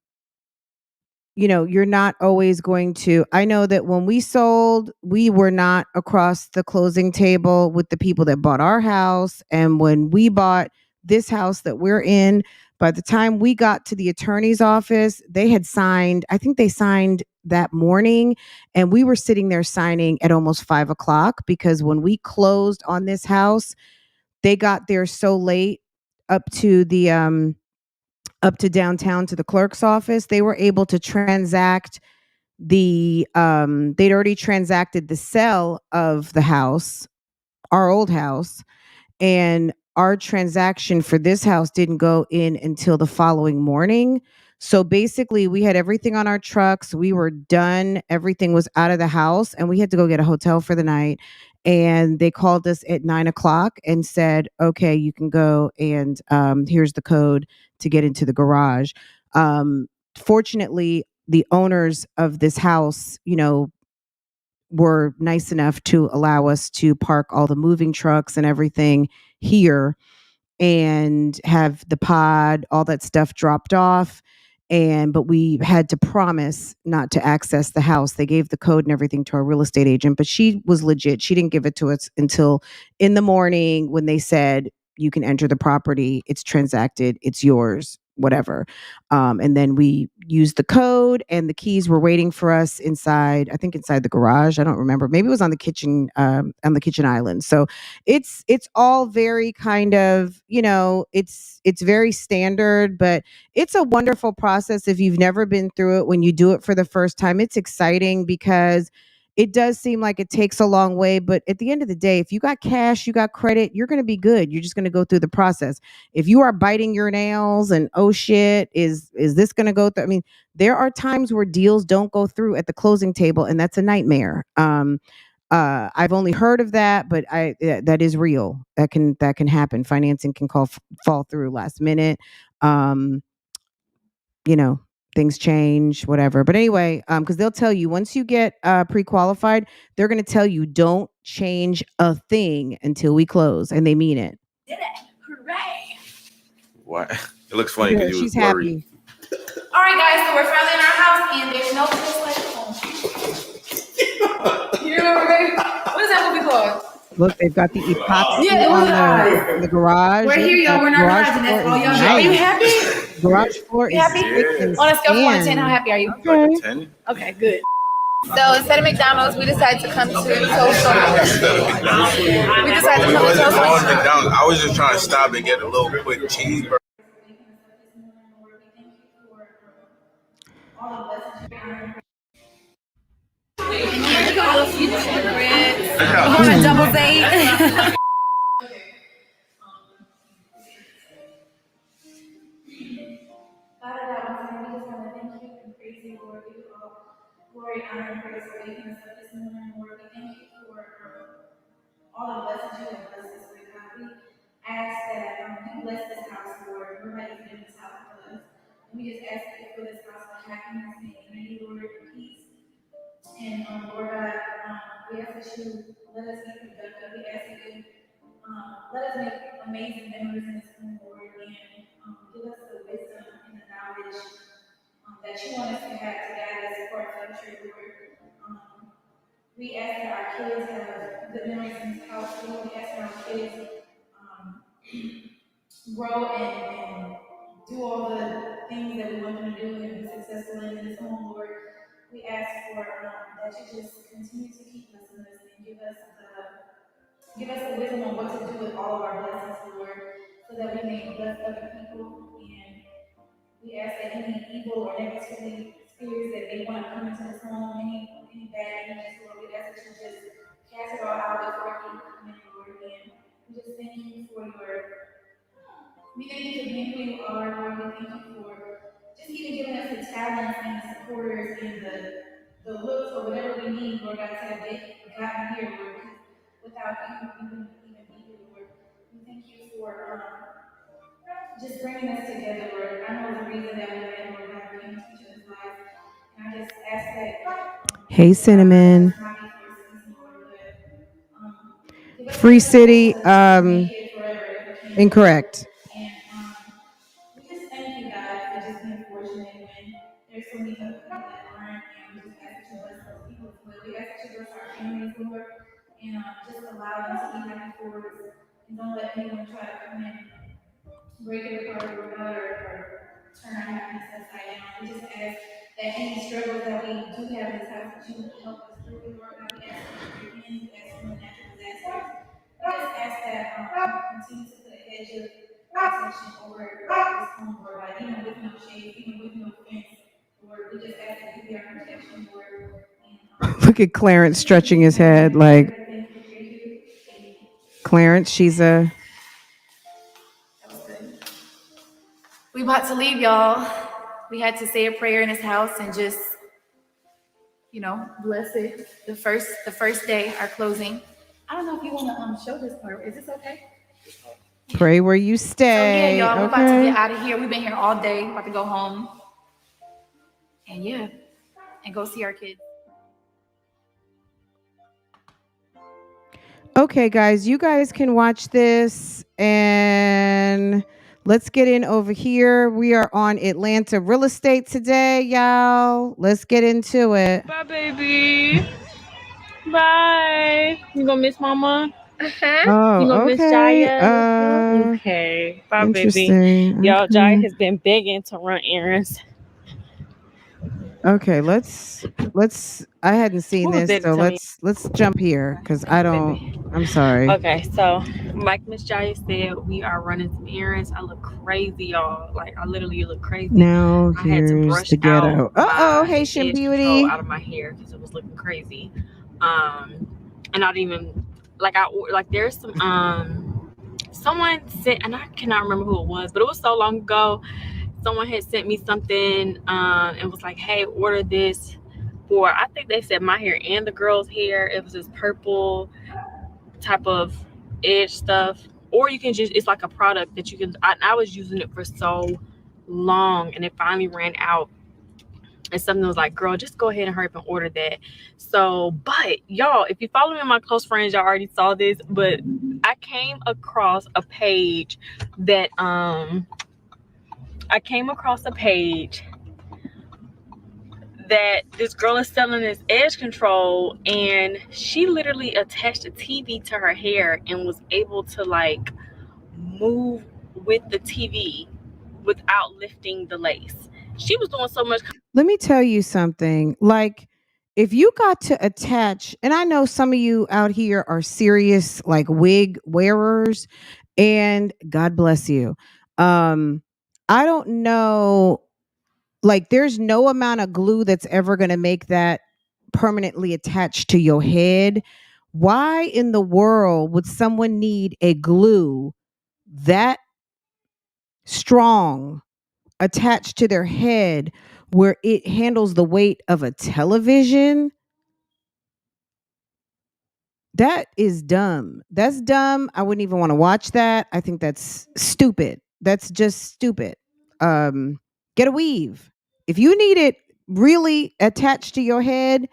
Speaker 1: you're not always going to. I know that when we sold, we were not across the closing table with the people that bought our house. And when we bought this house that we're in, by the time we got to the attorney's office, they had signed. I think they signed that morning. And we were sitting there signing at almost 5 o'clock, because when we closed on this house, they got there so late, up to the up to downtown to the clerk's office. They were able to transact they'd already transacted the sale of the house, our old house, and our transaction for this house didn't go in until the following morning. So basically, we had everything on our trucks. We were done. Everything was out of the house, and we had to go get a hotel for the night. And they called us at 9 o'clock and said, "Okay, you can go, and here's the code to get into the garage." Fortunately, the owners of this house, were nice enough to allow us to park all the moving trucks and everything here, and have the pod, all that stuff dropped off. But we had to promise not to access the house. They gave the code and everything to our real estate agent, but she was legit. She didn't give it to us until in the morning, when they said, "You can enter the property. It's transacted. It's yours, whatever." And then we used the code, and the keys were waiting for us inside. I think inside the garage. I don't remember. Maybe it was on the kitchen island. So it's all very kind of, it's very standard, but it's a wonderful process if you've never been through it. When you do it for the first time, it's exciting, because it does seem like it takes a long way, but at the end of the day, if you got cash, you got credit, you're going to be good. You're just going to go through the process. If you are biting your nails and, oh shit, is this going to go through? I mean, there are times where deals don't go through at the closing table, and that's a nightmare. I've only heard of that, but that is real. That can happen. Financing can fall through last minute. Um, you know, Things change, whatever. But anyway, because they'll tell you once you get pre-qualified, they're going to tell you don't change a thing until we close, and they mean it.
Speaker 8: Did it. Hooray.
Speaker 9: What? It looks funny because you was
Speaker 1: She's
Speaker 9: worried.
Speaker 1: happy.
Speaker 8: All right, guys, so we're finally in our house, and there's no place like home. You remember, baby? What is that movie called?
Speaker 1: Look, they've got the epoxy
Speaker 8: Yeah, it was
Speaker 1: on the garage.
Speaker 8: We're here, y'all. We're in our garage, and that's all y'all
Speaker 1: nice.
Speaker 8: Are you happy?
Speaker 1: Garage floor is
Speaker 8: happy?
Speaker 1: thick and
Speaker 8: On a scale of 1 to 10, how
Speaker 1: sand.
Speaker 8: happy are you?
Speaker 1: Okay.
Speaker 9: Like a 10?
Speaker 8: Okay, good. So instead of McDonald's, we decided to come to Toast. We decided to
Speaker 9: We
Speaker 8: come to
Speaker 9: wasn't going
Speaker 8: Toast.
Speaker 9: to McDonald's. I was just trying to stop and get a little quick cheeseburger.
Speaker 8: All of you cigarettes. I'm on a double date. Father God, we just want to thank you and praise you, Lord. We give all glory, honor, and praise for waking us up this morning, Lord. We thank you for all the blessings you have blessed us with, God. We ask that you bless this house, Lord. We're ready for this house for us. And we just ask that you fill this house with happiness and unity, Lord, and peace. And Lord God, we ask that you let us be productive. We ask that you let us make amazing memories in this room, Lord, and give us the wisdom and the knowledge that you want us to have to guide us for our future, Lord. We ask that our kids have good memories in this house, Lord. We ask that our kids grow and do all the things that we want them to do and be successful in this home, Lord. We ask for that you just continue to keep us in this thing. give us the wisdom on what to do with all of our blessings, Lord, so that we may bless other people. And we ask that any evil or negativity spirits that they want to come into this home, any bad energies, Lord, we ask that you just cast it all out before you come in, Lord. And we just thank you for we thank you for being who you are, Lord. We thank you for just even giving us the talents and the supporters and the looks or whatever we need, Lord God, to have gotten here, Lord. Without you, we wouldn't even be here, Lord. We thank you for just bringing us together, Lord. I know the reason that we met, Lord God, came into each other's lives. And I just ask that.
Speaker 1: Hey, Cinnamon. Free City. Incorrect.
Speaker 8: And we just thank you, God, for just being fortunate when there's so many other people that aren't. And we just ask that you bless those people as well. We ask that you bless our families, Lord, and just allow them to be happy for us. And don't let anyone try to come in break it apart or turn our happiness upside down. We just ask that any struggles that we do have in this house, that you would help us through it, Lord God. We ask for your hands, we ask for the natural disasters. We just ask that continue to put a hedge of protection over this home, Lord God, even with no shade, even with no fence. Lord, we just ask that you be our protection, Lord.
Speaker 1: Look at Clarence stretching his head like Clarence, she's a.
Speaker 8: We about to leave, y'all. We had to say a prayer in his house and just, bless it. The first day, our closing. I don't know if you want to show this part. Is this okay?
Speaker 1: Pray where you stay.
Speaker 8: So yeah, y'all, we're
Speaker 1: okay.
Speaker 8: about to get out of here. We've been here all day. We're about to go home. And yeah, and go see our kids.
Speaker 1: Okay, guys, you guys can watch this and let's get in over here. We are on Atlanta real estate today, y'all. Let's get into it.
Speaker 10: Bye, baby. Bye. You gonna miss Mama?
Speaker 1: Oh,
Speaker 10: You gonna miss Jaya?
Speaker 1: okay.
Speaker 10: Okay. Bye, baby.
Speaker 1: Interesting.
Speaker 10: Y'all,
Speaker 1: Okay.
Speaker 10: Jaya has been begging to run errands.
Speaker 1: Okay, let's. I hadn't seen
Speaker 10: What was
Speaker 1: this,
Speaker 10: that
Speaker 1: so
Speaker 10: to me?
Speaker 1: let's jump here because I don't. I'm sorry.
Speaker 10: Okay, so like Miss Jaya said, we are running some errands. I look crazy, y'all. Like I literally look crazy.
Speaker 1: Now
Speaker 10: I had to
Speaker 1: here's
Speaker 10: brush
Speaker 1: the ghetto.
Speaker 10: out my
Speaker 1: Haitian
Speaker 10: edge
Speaker 1: beauty.
Speaker 10: control out of my hair because it was looking crazy. And not even like there's some someone sent, and I cannot remember who it was, but it was so long ago. Someone had sent me something and was like, hey, order this for, I think they said my hair and the girl's hair. It was this purple type of edge stuff, or you can just, it's like a product that you can, I was using it for so long and it finally ran out. And something was like, girl, just go ahead and hurry up and order that. So, but y'all, if you follow me on my close friends, y'all already saw this, but I came across a page that that this girl is selling this edge control, and she literally attached a TV to her hair and was able to like move with the TV without lifting the lace. She was doing so much.
Speaker 1: Let me tell you something. Like, if you got to attach, and I know some of you out here are serious, like wig wearers, and God bless you. I don't know. Like, there's no amount of glue that's ever going to make that permanently attached to your head. Why in the world would someone need a glue that strong attached to their head where it handles the weight of a television? That is dumb. That's dumb. I wouldn't even want to watch that. I think that's stupid. That's just stupid. Get a weave. If you need it really attached to your head,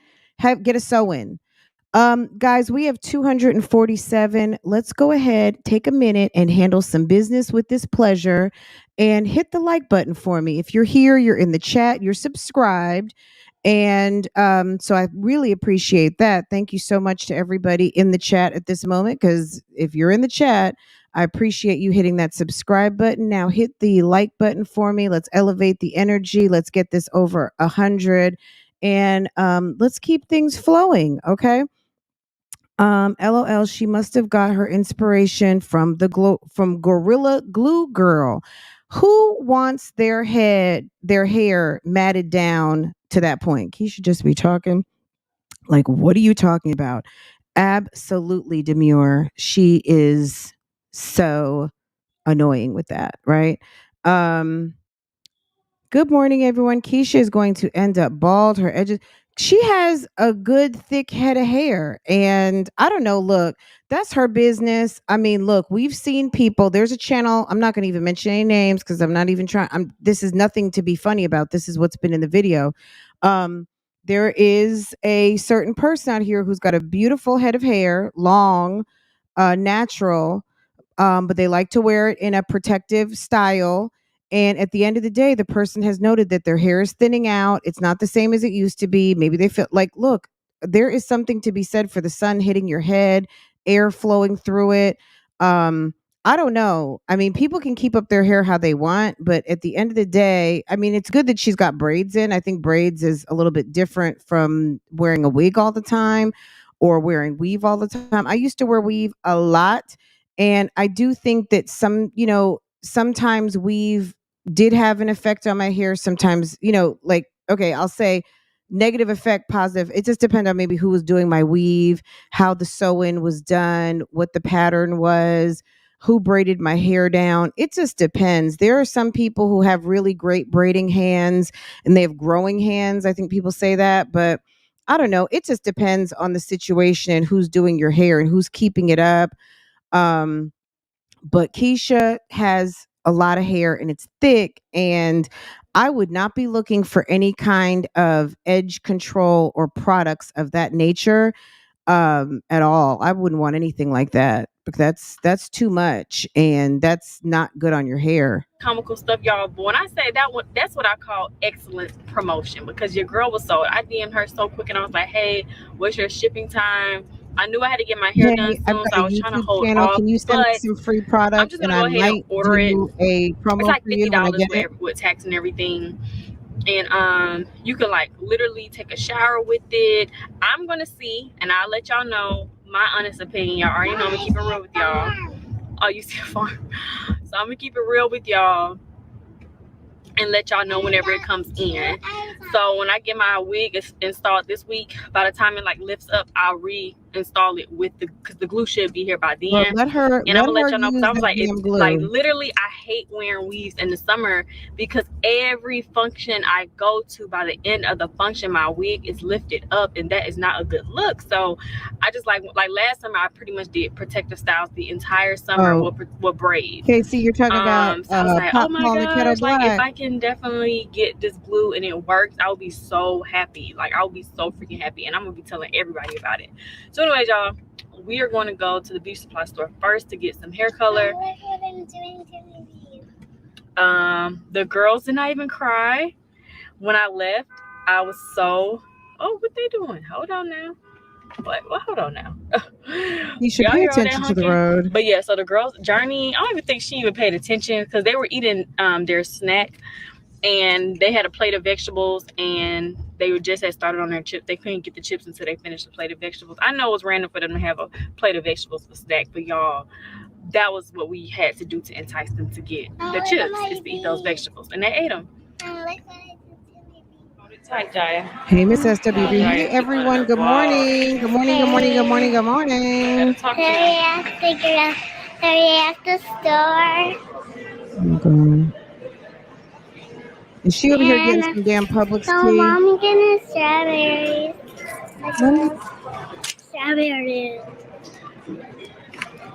Speaker 1: get a sew-in. Guys, we have 247. Let's go ahead, take a minute and handle some business with this pleasure and hit the like button for me. If you're here, you're in the chat, you're subscribed. And so I really appreciate that. Thank you so much to everybody in the chat at this moment, because if you're in the chat, I appreciate you hitting that subscribe button. Now hit the like button for me. Let's elevate the energy. Let's get this over 100. And let's keep things flowing, okay? LOL, she must have got her inspiration from from Gorilla Glue Girl. Who wants their hair matted down to that point? He should just be talking. Like, what are you talking about? Absolutely demure. She is so annoying with that, right? Good morning, everyone. Keisha is going to end up bald. Her edges. She has a good thick head of hair. And I don't know, look, that's her business. I mean, look, we've seen people. There's a channel. I'm not going to even mention any names because I'm not even trying. This is nothing to be funny about. This is what's been in the video. There is a certain person out here who's got a beautiful head of hair, long, natural, but they like to wear it in a protective style. And at the end of the day, the person has noted that their hair is thinning out. It's not the same as it used to be. Maybe they feel like, look, there is something to be said for the sun hitting your head, air flowing through it. I don't know. I mean, people can keep up their hair how they want, but at the end of the day, I mean, it's good that she's got braids in. I think braids is a little bit different from wearing a wig all the time or wearing weave all the time. I used to wear weave a lot. And I do think that sometimes weave did have an effect on my hair. Sometimes, like, okay, I'll say negative effect, positive. It just depends on maybe who was doing my weave, how the sew-in was done, what the pattern was, who braided my hair down. It just depends. There are some people who have really great braiding hands and they have growing hands. I think people say that, but I don't know. It just depends on the situation and who's doing your hair and who's keeping it up. But Keisha has a lot of hair and it's thick, and I would not be looking for any kind of edge control or products of that nature at all. I wouldn't want anything like that because that's too much and that's not good on your hair.
Speaker 10: Comical stuff, y'all. But when I say that one, that's what I call excellent promotion, because your girl was sold. I DM'd her so quick and I was like, hey, what's your shipping time? I knew I had to get my hair done soon, so I was trying to hold off.
Speaker 1: Can you send me
Speaker 10: But
Speaker 1: some free
Speaker 10: I'm
Speaker 1: products
Speaker 10: just
Speaker 1: and
Speaker 10: gonna
Speaker 1: I
Speaker 10: go ahead and
Speaker 1: might
Speaker 10: order it.
Speaker 1: do a promo
Speaker 10: It's like
Speaker 1: for you when I get it?
Speaker 10: $50 with tax and everything. And you can like literally take a shower with it. I'm gonna see, and I'll let y'all know my honest opinion. Y'all already know I'm gonna keep it real with y'all. Oh, you see a farm? So I'm gonna keep it real with y'all and let y'all know whenever it comes in. So when I get my wig installed this week, by the time it like lifts up, I'll reinstall it with because the glue should be here by then.
Speaker 1: Well, let her
Speaker 10: and I'm gonna let y'all know, because I was like,
Speaker 1: it's glue.
Speaker 10: Like literally, I hate wearing weaves in the summer because every function I go to, by the end of the function, my wig is lifted up, and that is not a good look. So I just like last summer, I pretty much did protective styles the entire summer with braids.
Speaker 1: Okay, see, you're talking about
Speaker 10: So I was like,
Speaker 1: Pop
Speaker 10: oh my
Speaker 1: Paul and Kettle
Speaker 10: gosh, like
Speaker 1: Black.
Speaker 10: if I can definitely get this glue and it works, I'll be so happy. Like I'll be so freaking happy, and I'm gonna be telling everybody about it. So anyways, y'all, we are going to go to the beauty supply store first to get some hair color. The girls did not even cry when I left. I was so, oh, what they doing? Hold on now. What? Well, hold on now.
Speaker 1: You should pay attention to the road.
Speaker 10: But yeah, so the girls, Journey, I don't even think she even paid attention because they were eating their snack, and they had a plate of vegetables, and they were just had started on their chips. They couldn't get the chips until they finished the plate of vegetables. I know it was random for them to have a plate of vegetables for snack, but y'all, that was what we had to do to entice them to get the chips, is to eat those vegetables, and they ate them. Hi, Jaya.
Speaker 1: Hey, Miss SWB. Hey, everyone. Good morning. Good morning. Good morning. Good morning. Good morning.
Speaker 2: Hurry at the store.
Speaker 1: Is she over here getting some damn Publix
Speaker 2: So
Speaker 1: tea?
Speaker 2: Mommy getting strawberries. Strawberries.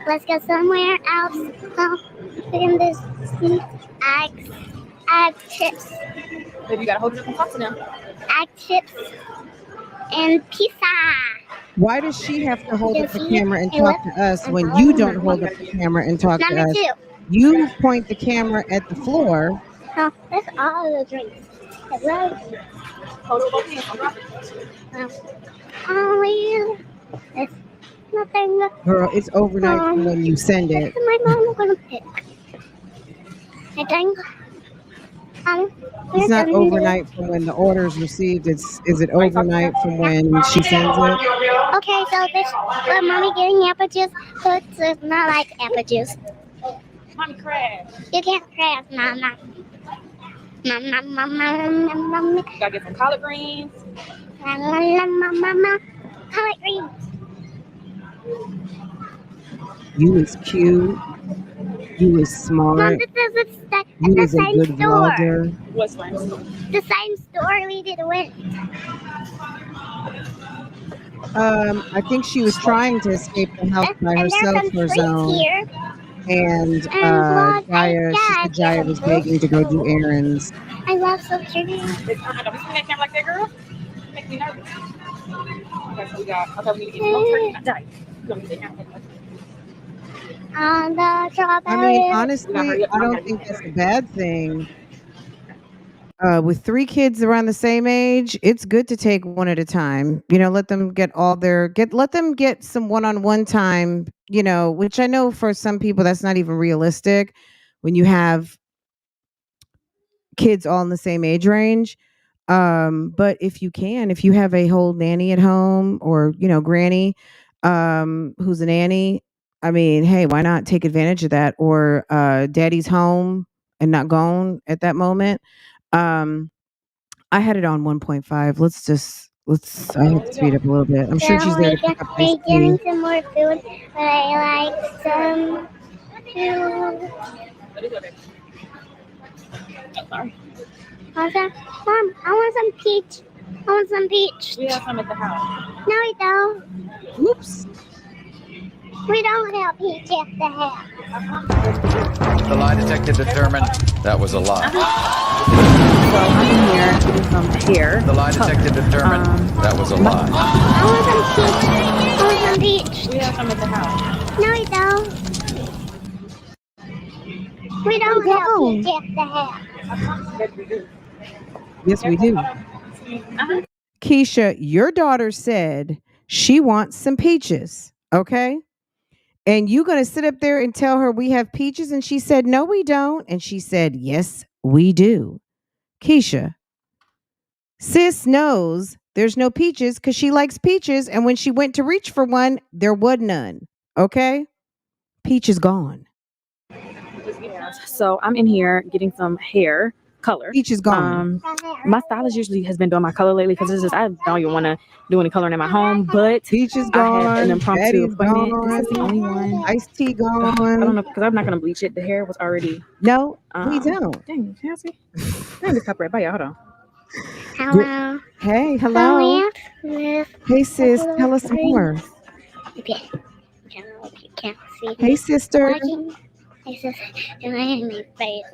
Speaker 2: Let's go somewhere else. Oh, look at this. Egg chips.
Speaker 10: Baby, you gotta hold it up and talk to them.
Speaker 2: Egg chips and pizza.
Speaker 1: Why does she have to hold up the camera and talk to us when you don't hold up the camera and talk to us? You point the camera at the floor.
Speaker 2: Oh, that's all the drinks. Hello.
Speaker 10: Hold it both hands.
Speaker 2: Oh, it's nothing.
Speaker 1: Girl, it's overnight from when you send it.
Speaker 2: My mom gonna pick. I think.
Speaker 1: It's not overnight from when the order is received. Is it overnight from when she sends it?
Speaker 2: Okay, so this mommy getting apple juice, so it's not like apple juice.
Speaker 10: Mommy crash.
Speaker 2: You can't crash, mama. Mama.
Speaker 10: Gotta get some collard greens.
Speaker 2: Mama. Collard greens.
Speaker 1: You was cute. You was
Speaker 2: Mom,
Speaker 1: smart.
Speaker 2: this is
Speaker 1: You
Speaker 2: the
Speaker 1: was a
Speaker 2: same
Speaker 1: good
Speaker 2: store.
Speaker 1: vlogger.
Speaker 10: What's fine?
Speaker 2: The same store we did went.
Speaker 1: I think she was trying to escape the house by
Speaker 2: And
Speaker 1: herself
Speaker 2: there's some
Speaker 1: for a
Speaker 2: trees
Speaker 1: zone.
Speaker 2: here.
Speaker 1: And
Speaker 2: Vlog,
Speaker 1: Jaya, she said Jaya was begging to go do errands.
Speaker 2: I love some trees.
Speaker 10: Don't be swinging that camera like that, girl. You make me nervous. Okay, so we got. Okay, we need to get more turkey. Not die. You want me to take camera?
Speaker 2: On the strawberry.
Speaker 1: I mean, honestly, I don't think that's a bad thing. With 3 kids around the same age, it's good to take one at a time. Let them get let them get some one-on-one time, which I know for some people that's not even realistic when you have kids all in the same age range. But if you have a whole nanny at home or, granny, who's a nanny, I mean, hey, why not take advantage of that? Or daddy's home and not gone at that moment. I had it on 1.5. I have to speed up a little bit. I'm sure she's there to pick up ice tea.
Speaker 2: Getting some more food, but I like some food.
Speaker 10: Sorry.
Speaker 2: Mom, I want some peach. I want some peach.
Speaker 10: We have some at the house.
Speaker 2: No, we don't.
Speaker 1: Whoops.
Speaker 2: We don't have peach at the house.
Speaker 11: The lie detector determined that was a lie.
Speaker 10: So I'm in here getting some hair.
Speaker 11: The lie detector determined that was a lie.
Speaker 2: I want some peach. I want some peach.
Speaker 10: We have some at the house.
Speaker 2: No, we don't. We don't have peach at the house.
Speaker 1: Yes, we do. Keisha, your daughter said she wants some peaches. Okay. And you going to sit up there and tell her we have peaches? And she said, no, we don't. And she said, yes, we do. Keisha, sis knows there's no peaches because she likes peaches. And when she went to reach for one, there was none. Okay. Peach is gone.
Speaker 10: So I'm in here getting some hair color.
Speaker 1: Peach is gone.
Speaker 10: My stylist usually has been doing my color lately because I don't even want to do any coloring in my home. But
Speaker 1: Peach is gone.
Speaker 10: I had an impromptu
Speaker 1: Daddy's
Speaker 10: appointment.
Speaker 1: gone.
Speaker 10: This is the only one.
Speaker 1: Iced tea gone.
Speaker 10: I don't know because I'm not gonna bleach it. The hair was already.
Speaker 1: No, we don't.
Speaker 10: Dang, can I see? Dang, this copyright. Bye, y'all. Hold on.
Speaker 2: Hello.
Speaker 1: Hey, hello. Hey, sis. Tell us more.
Speaker 2: Okay. You can't see.
Speaker 1: Hey, sister.
Speaker 2: Hey, sister. And I am my face.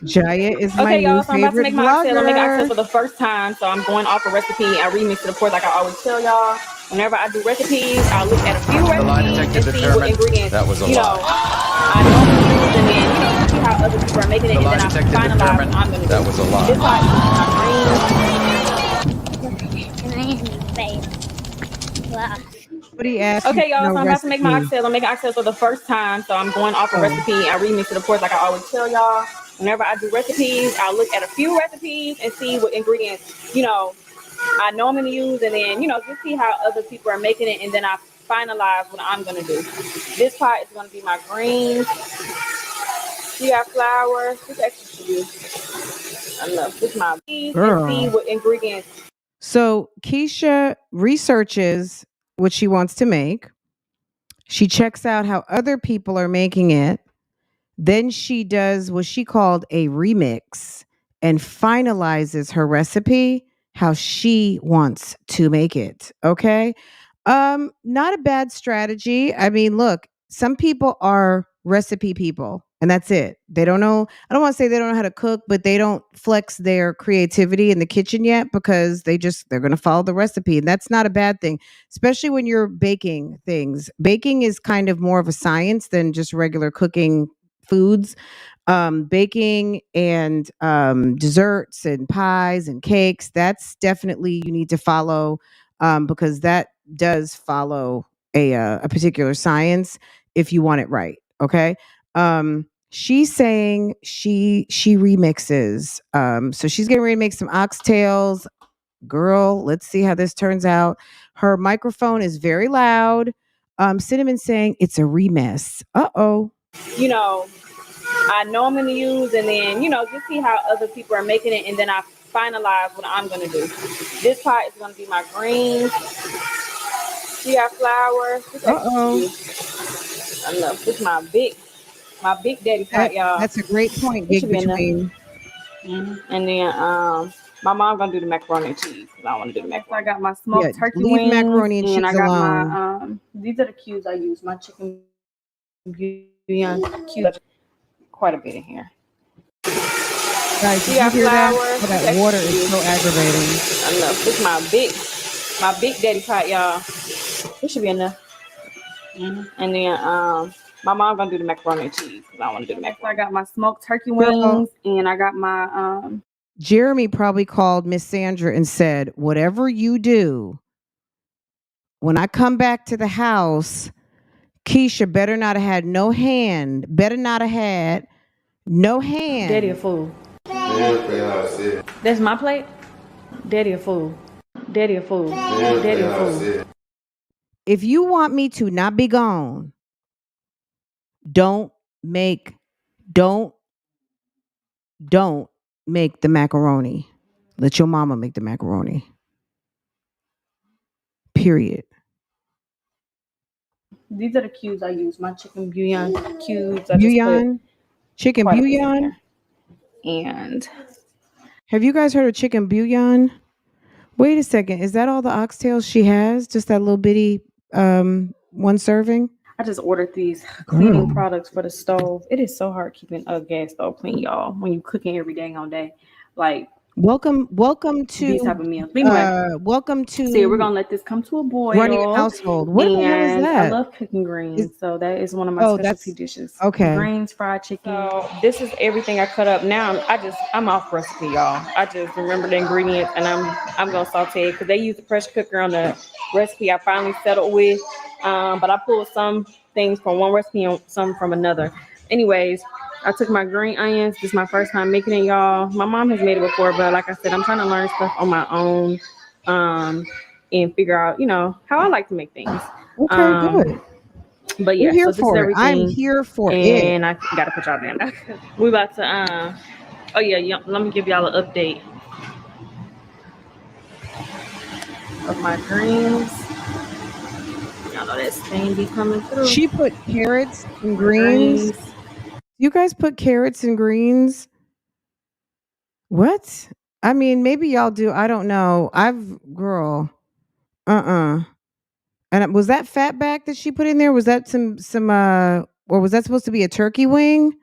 Speaker 1: Jaya is my
Speaker 10: Okay, y'all.
Speaker 1: new
Speaker 10: So I'm about to
Speaker 1: favorite
Speaker 10: make my oxtail. I'm making oxtail
Speaker 1: vlogger.
Speaker 10: for the first time. So I'm going off a recipe. I remix it, of course, like I always tell y'all. Whenever I do recipes, I look at a few recipes and see what ingredients,
Speaker 11: that was a
Speaker 10: I normally use, and then, see how other people are making it, and then I finalize what I'm going to do.
Speaker 11: That was a lie.
Speaker 10: This part
Speaker 2: And I am my face.
Speaker 1: What do you ask?
Speaker 10: Okay, y'all. So I'm about to make my oxtail. I'm making oxtail for the first time. So I'm going off a recipe. I remix it, of course, like I always tell y'all. Whenever I do recipes, I look at a few recipes and see what ingredients, I normally use, and then, just see how other people are making it, and then I finalize what I'm gonna do. This part is gonna be my greens. You got flour. What's extra for you? I love this. My beef, and see what ingredients.
Speaker 1: So Keisha researches what she wants to make. She checks out how other people are making it. Then she does what she called a remix and finalizes her recipe how she wants to make it. Okay. Not a bad strategy. I mean, look, some people are recipe people and that's it. They don't know. I don't want to say they don't know how to cook, but they don't flex their creativity in the kitchen yet because they're going to follow the recipe. And that's not a bad thing, especially when you're baking things. Baking is kind of more of a science than just regular cooking foods. Baking and desserts and pies and cakes, that's definitely you need to follow because that does follow a particular science if you want it right. Okay. She's saying she remixes. So she's getting ready to make some oxtails. girl, let's see how this turns out. Her microphone is very loud. Cinnamon saying it's a remess. Uh-oh.
Speaker 10: You know, I know I'm gonna use, and then just see how other people are making it, and then I finalize what I'm gonna do. This pot is gonna be my greens. You got flour.
Speaker 1: Uh-oh.
Speaker 10: I know this is my big daddy pot, y'all.
Speaker 1: That's a great point, Big Between.
Speaker 10: And then my mom gonna do the macaroni and cheese because I want to do the macaroni. I got my smoked turkey
Speaker 1: leave
Speaker 10: wings,
Speaker 1: macaroni and cheese
Speaker 10: I got
Speaker 1: alone.
Speaker 10: my these are the cubes I use. My chicken bouillon cubes, quite a bit in here.
Speaker 1: Guys, did you hear that? Oh, that water is so aggravating.
Speaker 10: I know this is my big daddy pot, y'all. This should be enough. And then my mom gonna do the macaroni and cheese because I want to do the macaroni. I got my smoked turkey wings, and I got my
Speaker 1: Jeremy probably called Miss Sandra and said, whatever you do, when I come back to the house, Keisha better not have had no hand. Better not have had no hand.
Speaker 10: Daddy a fool. That's my plate. Daddy a fool. Daddy a fool. Daddy a fool.
Speaker 1: If you want me to not be gone, don't make the macaroni. Let your mama make the macaroni. Period.
Speaker 10: These are the cubes I use. My chicken bouillon cubes.
Speaker 1: Bouillon? Chicken bouillon?
Speaker 10: And
Speaker 1: have you guys heard of chicken bouillon? Wait a second. Is that all the oxtails she has? Just that little bitty one serving?
Speaker 10: I just ordered these cleaning products for the stove. It is so hard keeping a gas stove clean, y'all, when you cooking every day all day. Like
Speaker 1: welcome to
Speaker 10: these type of meals. Anyway,
Speaker 1: welcome to.
Speaker 10: See, we're gonna let this come to a boil.
Speaker 1: Running a household. What the hell is that?
Speaker 10: I love cooking greens, so that is one of my specialty dishes.
Speaker 1: Okay.
Speaker 10: Greens, fried chicken. So this is everything I cut up. Now I'm off recipe, y'all. I just remember the ingredients, and I'm gonna saute it because they use the pressure cooker on the recipe I finally settled with. But I pulled some things from one recipe and some from another. Anyways, I took my green onions. This is my first time making it, y'all. My mom has made it before, but like I said, I'm trying to learn stuff on my own and figure out, how I like to make things.
Speaker 1: Okay, good.
Speaker 10: But yeah, so this is everything.
Speaker 1: I'm here for it.
Speaker 10: And I gotta put y'all down. We about to let me give y'all an update of my greens. Y'all know that stain be coming through.
Speaker 1: She put carrots and greens. You guys put carrots and greens? What? I mean, maybe y'all do. I don't know. Girl. And was that fatback that she put in there? Was that some or was that supposed to be a turkey wing?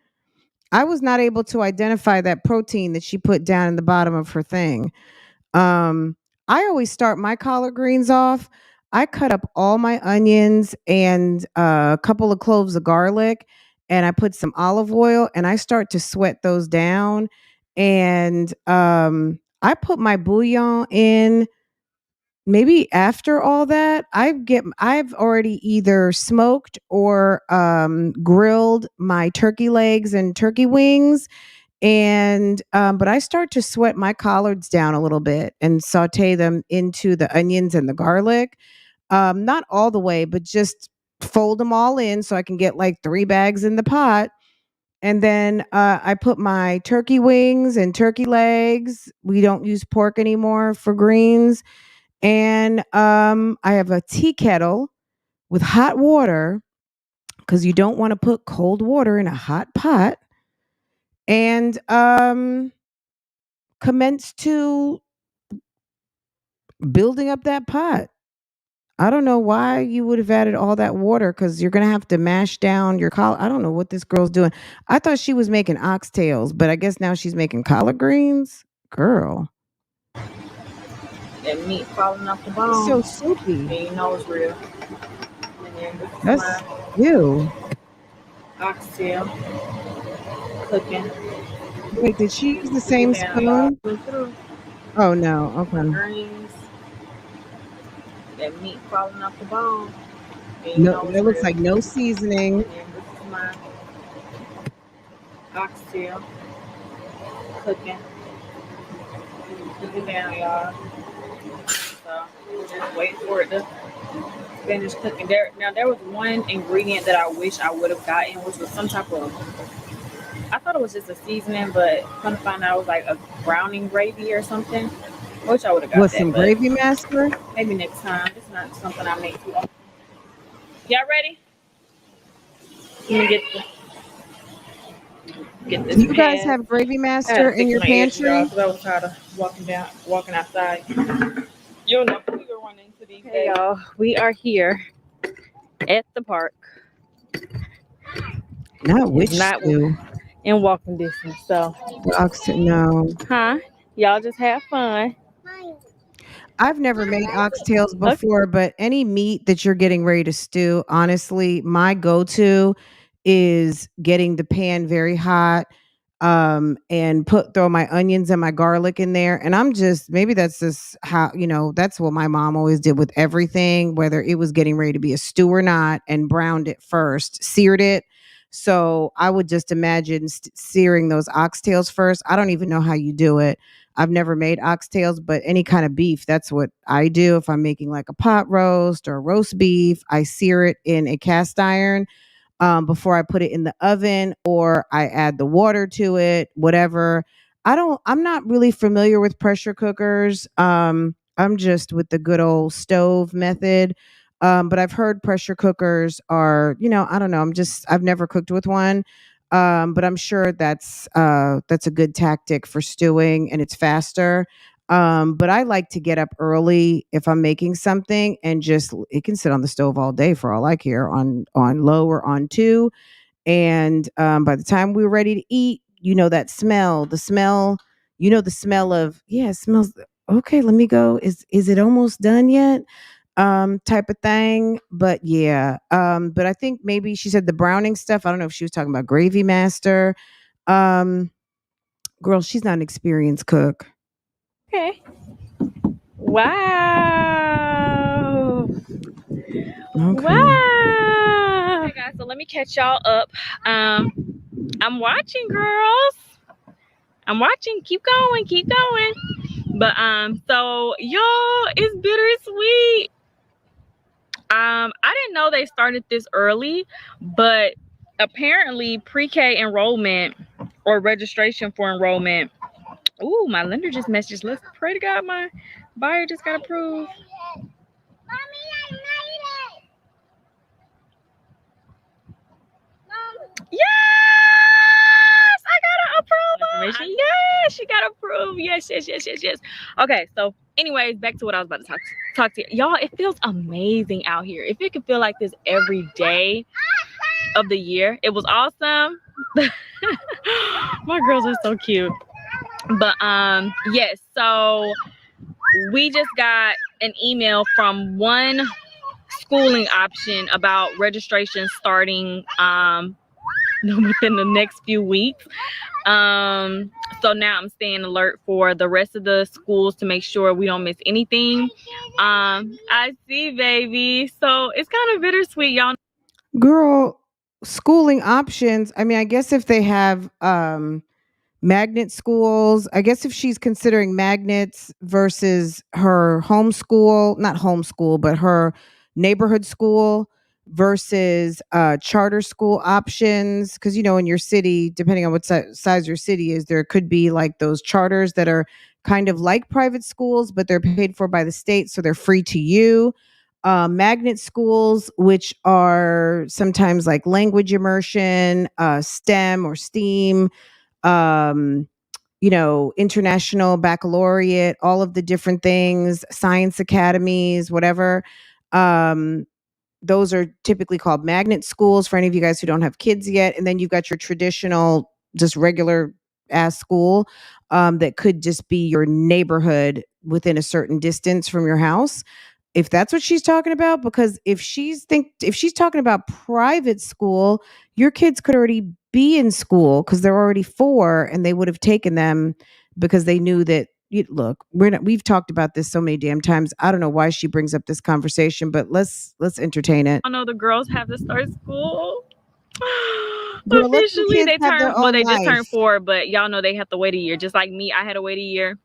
Speaker 1: I was not able to identify that protein that she put down in the bottom of her thing. I always start my collard greens off. I cut up all my onions and a couple of cloves of garlic, and I put some olive oil, and I start to sweat those down. And I put my bouillon in maybe after all that. I've already either smoked or grilled my turkey legs and turkey wings. And but I start to sweat my collards down a little bit and saute them into the onions and the garlic. Not all the way, but just fold them all in so I can get like 3 bags in the pot. And then I put my turkey wings and turkey legs. We don't use pork anymore for greens. And I have a tea kettle with hot water because you don't want to put cold water in a hot pot. And commence to building up that pot. I don't know why you would have added all that water because you're going to have to mash down your collard. I don't know what this girl's doing. I thought she was making oxtails, but I guess now she's making collard greens. Girl.
Speaker 10: That meat falling off the bone.
Speaker 1: It's so soupy.
Speaker 10: And you know it's real.
Speaker 1: That's ew.
Speaker 10: Oxtail cooking.
Speaker 1: Wait, did she use the same spoon? Oh no. Okay.
Speaker 10: Greens. That meat falling off the bone.
Speaker 1: No, it looks like no seasoning.
Speaker 10: And this is my oxtail cooking. Keep it down, y'all. so we're just waiting for it to finish cooking. There was one ingredient that I wish I would have gotten, which was some type of, I thought it was just a seasoning, but come to find out it was like a browning gravy or something. I wish I would have got
Speaker 1: With
Speaker 10: that,
Speaker 1: some
Speaker 10: but
Speaker 1: gravy master?
Speaker 10: maybe next time. It's not something I make too often. Y'all ready? Let me get this.
Speaker 1: Do you guys
Speaker 10: pan.
Speaker 1: have gravy
Speaker 10: I
Speaker 1: master
Speaker 10: had to
Speaker 1: in
Speaker 10: fix
Speaker 1: your
Speaker 10: my edges,
Speaker 1: pantry?
Speaker 10: y'all, 'cause I was tired of walking outside. You'll know we were running into these days. Y'all, we are here at the park.
Speaker 1: Not which
Speaker 10: It's not
Speaker 1: stew?
Speaker 10: in walking distance, so.
Speaker 1: No.
Speaker 10: Huh? Y'all just have fun.
Speaker 1: I've never made oxtails before, but any meat that you're getting ready to stew, honestly, my go-to is getting the pan very hot, and throw my onions and my garlic in there. And I'm just, maybe that's just how, that's what my mom always did with everything, whether it was getting ready to be a stew or not, and browned it first, seared it. So I would just imagine searing those oxtails first. I don't even know how you do it. I've never made oxtails, but any kind of beef, that's what I do. If I'm making like a pot roast or roast beef, I sear it in a cast iron before I put it in the oven, or I add the water to it, whatever. I'm not really familiar with pressure cookers. I'm just with the good old stove method. But I've heard pressure cookers are, I don't know. I've never cooked with one. But I'm sure that's a good tactic for stewing, and it's faster. But I like to get up early if I'm making something, and just it can sit on the stove all day for all I care, on low or on two. And by the time we're ready to eat, the smell of, yeah, it smells okay. Let me go. Is it almost done yet? Type of thing. But yeah, but I think maybe she said the browning stuff. I don't know if she was talking about gravy master. Um, Girl, she's not an experienced cook.
Speaker 10: Okay. Wow.
Speaker 1: Okay.
Speaker 10: Wow. Okay, guys, so let me catch y'all up. I'm watching, girls. I'm watching. Keep going, keep going. But so y'all, it's bittersweet. I didn't know they started this early, but apparently pre-K enrollment or registration for enrollment. Ooh, my lender just messaged. Let's pray to God my buyer just got approved. Yes, I got an approval. Yes, she got approved. Yes. Okay, so anyways, back to what I was about to talk to y'all. It feels amazing out here. If it could feel like this every day of the year, it was awesome. My girls are so cute. But yes, so we just got an email from one schooling option about registration starting within the next few weeks. So now I'm staying alert for the rest of the schools to make sure we don't miss anything. I see, baby. So it's kind of bittersweet, y'all.
Speaker 1: Girl, schooling options. I mean, I guess if they have magnet schools, I guess if she's considering magnets versus her homeschool, not homeschool, but her neighborhood school versus charter school options. Because, in your city, depending on what size your city is, there could be like those charters that are kind of like private schools, but they're paid for by the state, so they're free to you. Magnet schools, which are sometimes like language immersion, STEM or STEAM, international baccalaureate, all of the different things, science academies, whatever. Those are typically called magnet schools for any of you guys who don't have kids yet. And then you've got your traditional, just regular ass school, that could just be your neighborhood within a certain distance from your house. If that's what she's talking about, because if she's talking about private school, your kids could already be in school because they're already 4, and they would have taken them because they knew that. Look, we've talked about this so many damn times. I don't know why she brings up this conversation, but let's entertain it.
Speaker 10: I know the girls have to start school.
Speaker 1: Girl, let the
Speaker 10: Officially,
Speaker 1: kids have their own
Speaker 10: they just
Speaker 1: life.
Speaker 10: turned 4, but y'all know they have to wait a year. Just like me, I had to wait a year.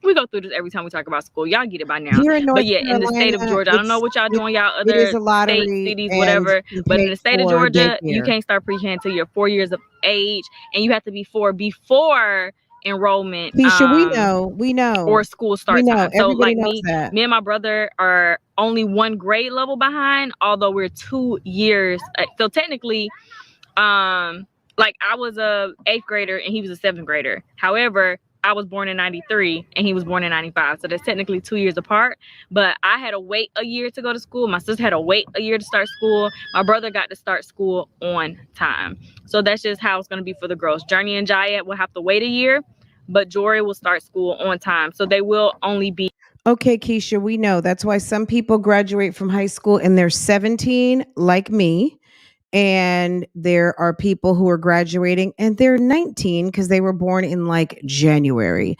Speaker 10: we go through this every time we talk about school. Y'all get it by now.
Speaker 1: Here in North
Speaker 10: But yeah, in the state of
Speaker 1: Carolina,
Speaker 10: Georgia, I don't know what y'all do in y'all
Speaker 1: it is
Speaker 10: other
Speaker 1: a lottery
Speaker 10: states, cities,
Speaker 1: and
Speaker 10: whatever.
Speaker 1: you
Speaker 10: But in
Speaker 1: pay
Speaker 10: the state of
Speaker 1: for
Speaker 10: Georgia, you
Speaker 1: daycare.
Speaker 10: can't start pre-K until you're 4 years of age, and you have to be before enrollment.
Speaker 1: KEESHA, we know.
Speaker 10: Or school start
Speaker 1: We know.
Speaker 10: time. So
Speaker 1: Everybody
Speaker 10: like
Speaker 1: knows that.
Speaker 10: me and my brother are only 1 grade level behind, although we're 2 years. So technically, like I was a 8th grader and he was a 7th grader. However, I was born in 93 and he was born in 95. So that's technically 2 years apart. But I had to wait a year to go to school. My sister had to wait a year to start school. My brother got to start school on time. So that's just how it's going to be for the girls. Journey and Jaya will have to wait a year, but Jory will start school on time. So they will only be.
Speaker 1: Okay, KEESHA, we know. That's why some people graduate from high school and they're 17, like me. And there are people who are graduating and they're 19 because they were born in like January.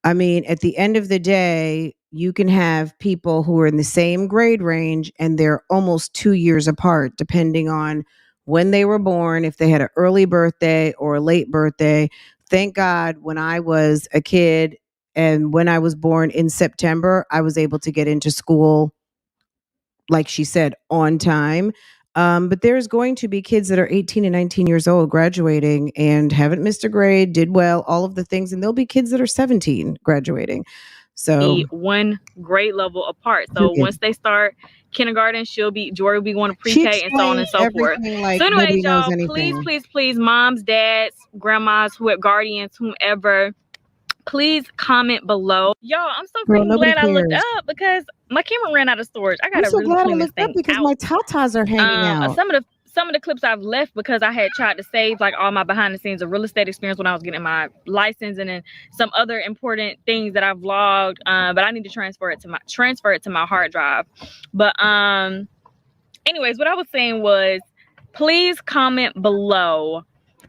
Speaker 1: I mean, at the end of the day, you can have people who are in the same grade range and they're almost 2 years apart, depending on when they were born, if they had an early birthday or a late birthday. Thank God when I was a kid and when I was born in September, I was able to get into school, like she said, on time. But there's going to be kids that are 18 and 19 years old graduating and haven't missed a grade, did well, all of the things. And there'll be kids that are 17 graduating. So
Speaker 10: 1 grade level apart. So once they start kindergarten, Jory will be going to
Speaker 1: she
Speaker 10: pre-K and so on and so forth.
Speaker 1: like
Speaker 10: So
Speaker 1: nobody
Speaker 10: anyways,
Speaker 1: knows
Speaker 10: y'all,
Speaker 1: anything.
Speaker 10: please, moms, dads, grandmas, guardians, whomever, please comment below. Y'all, I'm so
Speaker 1: Girl,
Speaker 10: freaking
Speaker 1: nobody
Speaker 10: glad I looked
Speaker 1: cares.
Speaker 10: up because my camera ran out of storage. I
Speaker 1: I'm
Speaker 10: gotta
Speaker 1: so
Speaker 10: really
Speaker 1: glad I
Speaker 10: clean this
Speaker 1: looked up
Speaker 10: thing
Speaker 1: because
Speaker 10: out.
Speaker 1: my tatas are hanging out.
Speaker 10: Some of the clips I've left because I had tried to save like all my behind the scenes of real estate experience when I was getting my license, and then some other important things that I've vlogged. But I need to transfer it to my hard drive. But anyways, what I was saying was, please comment below.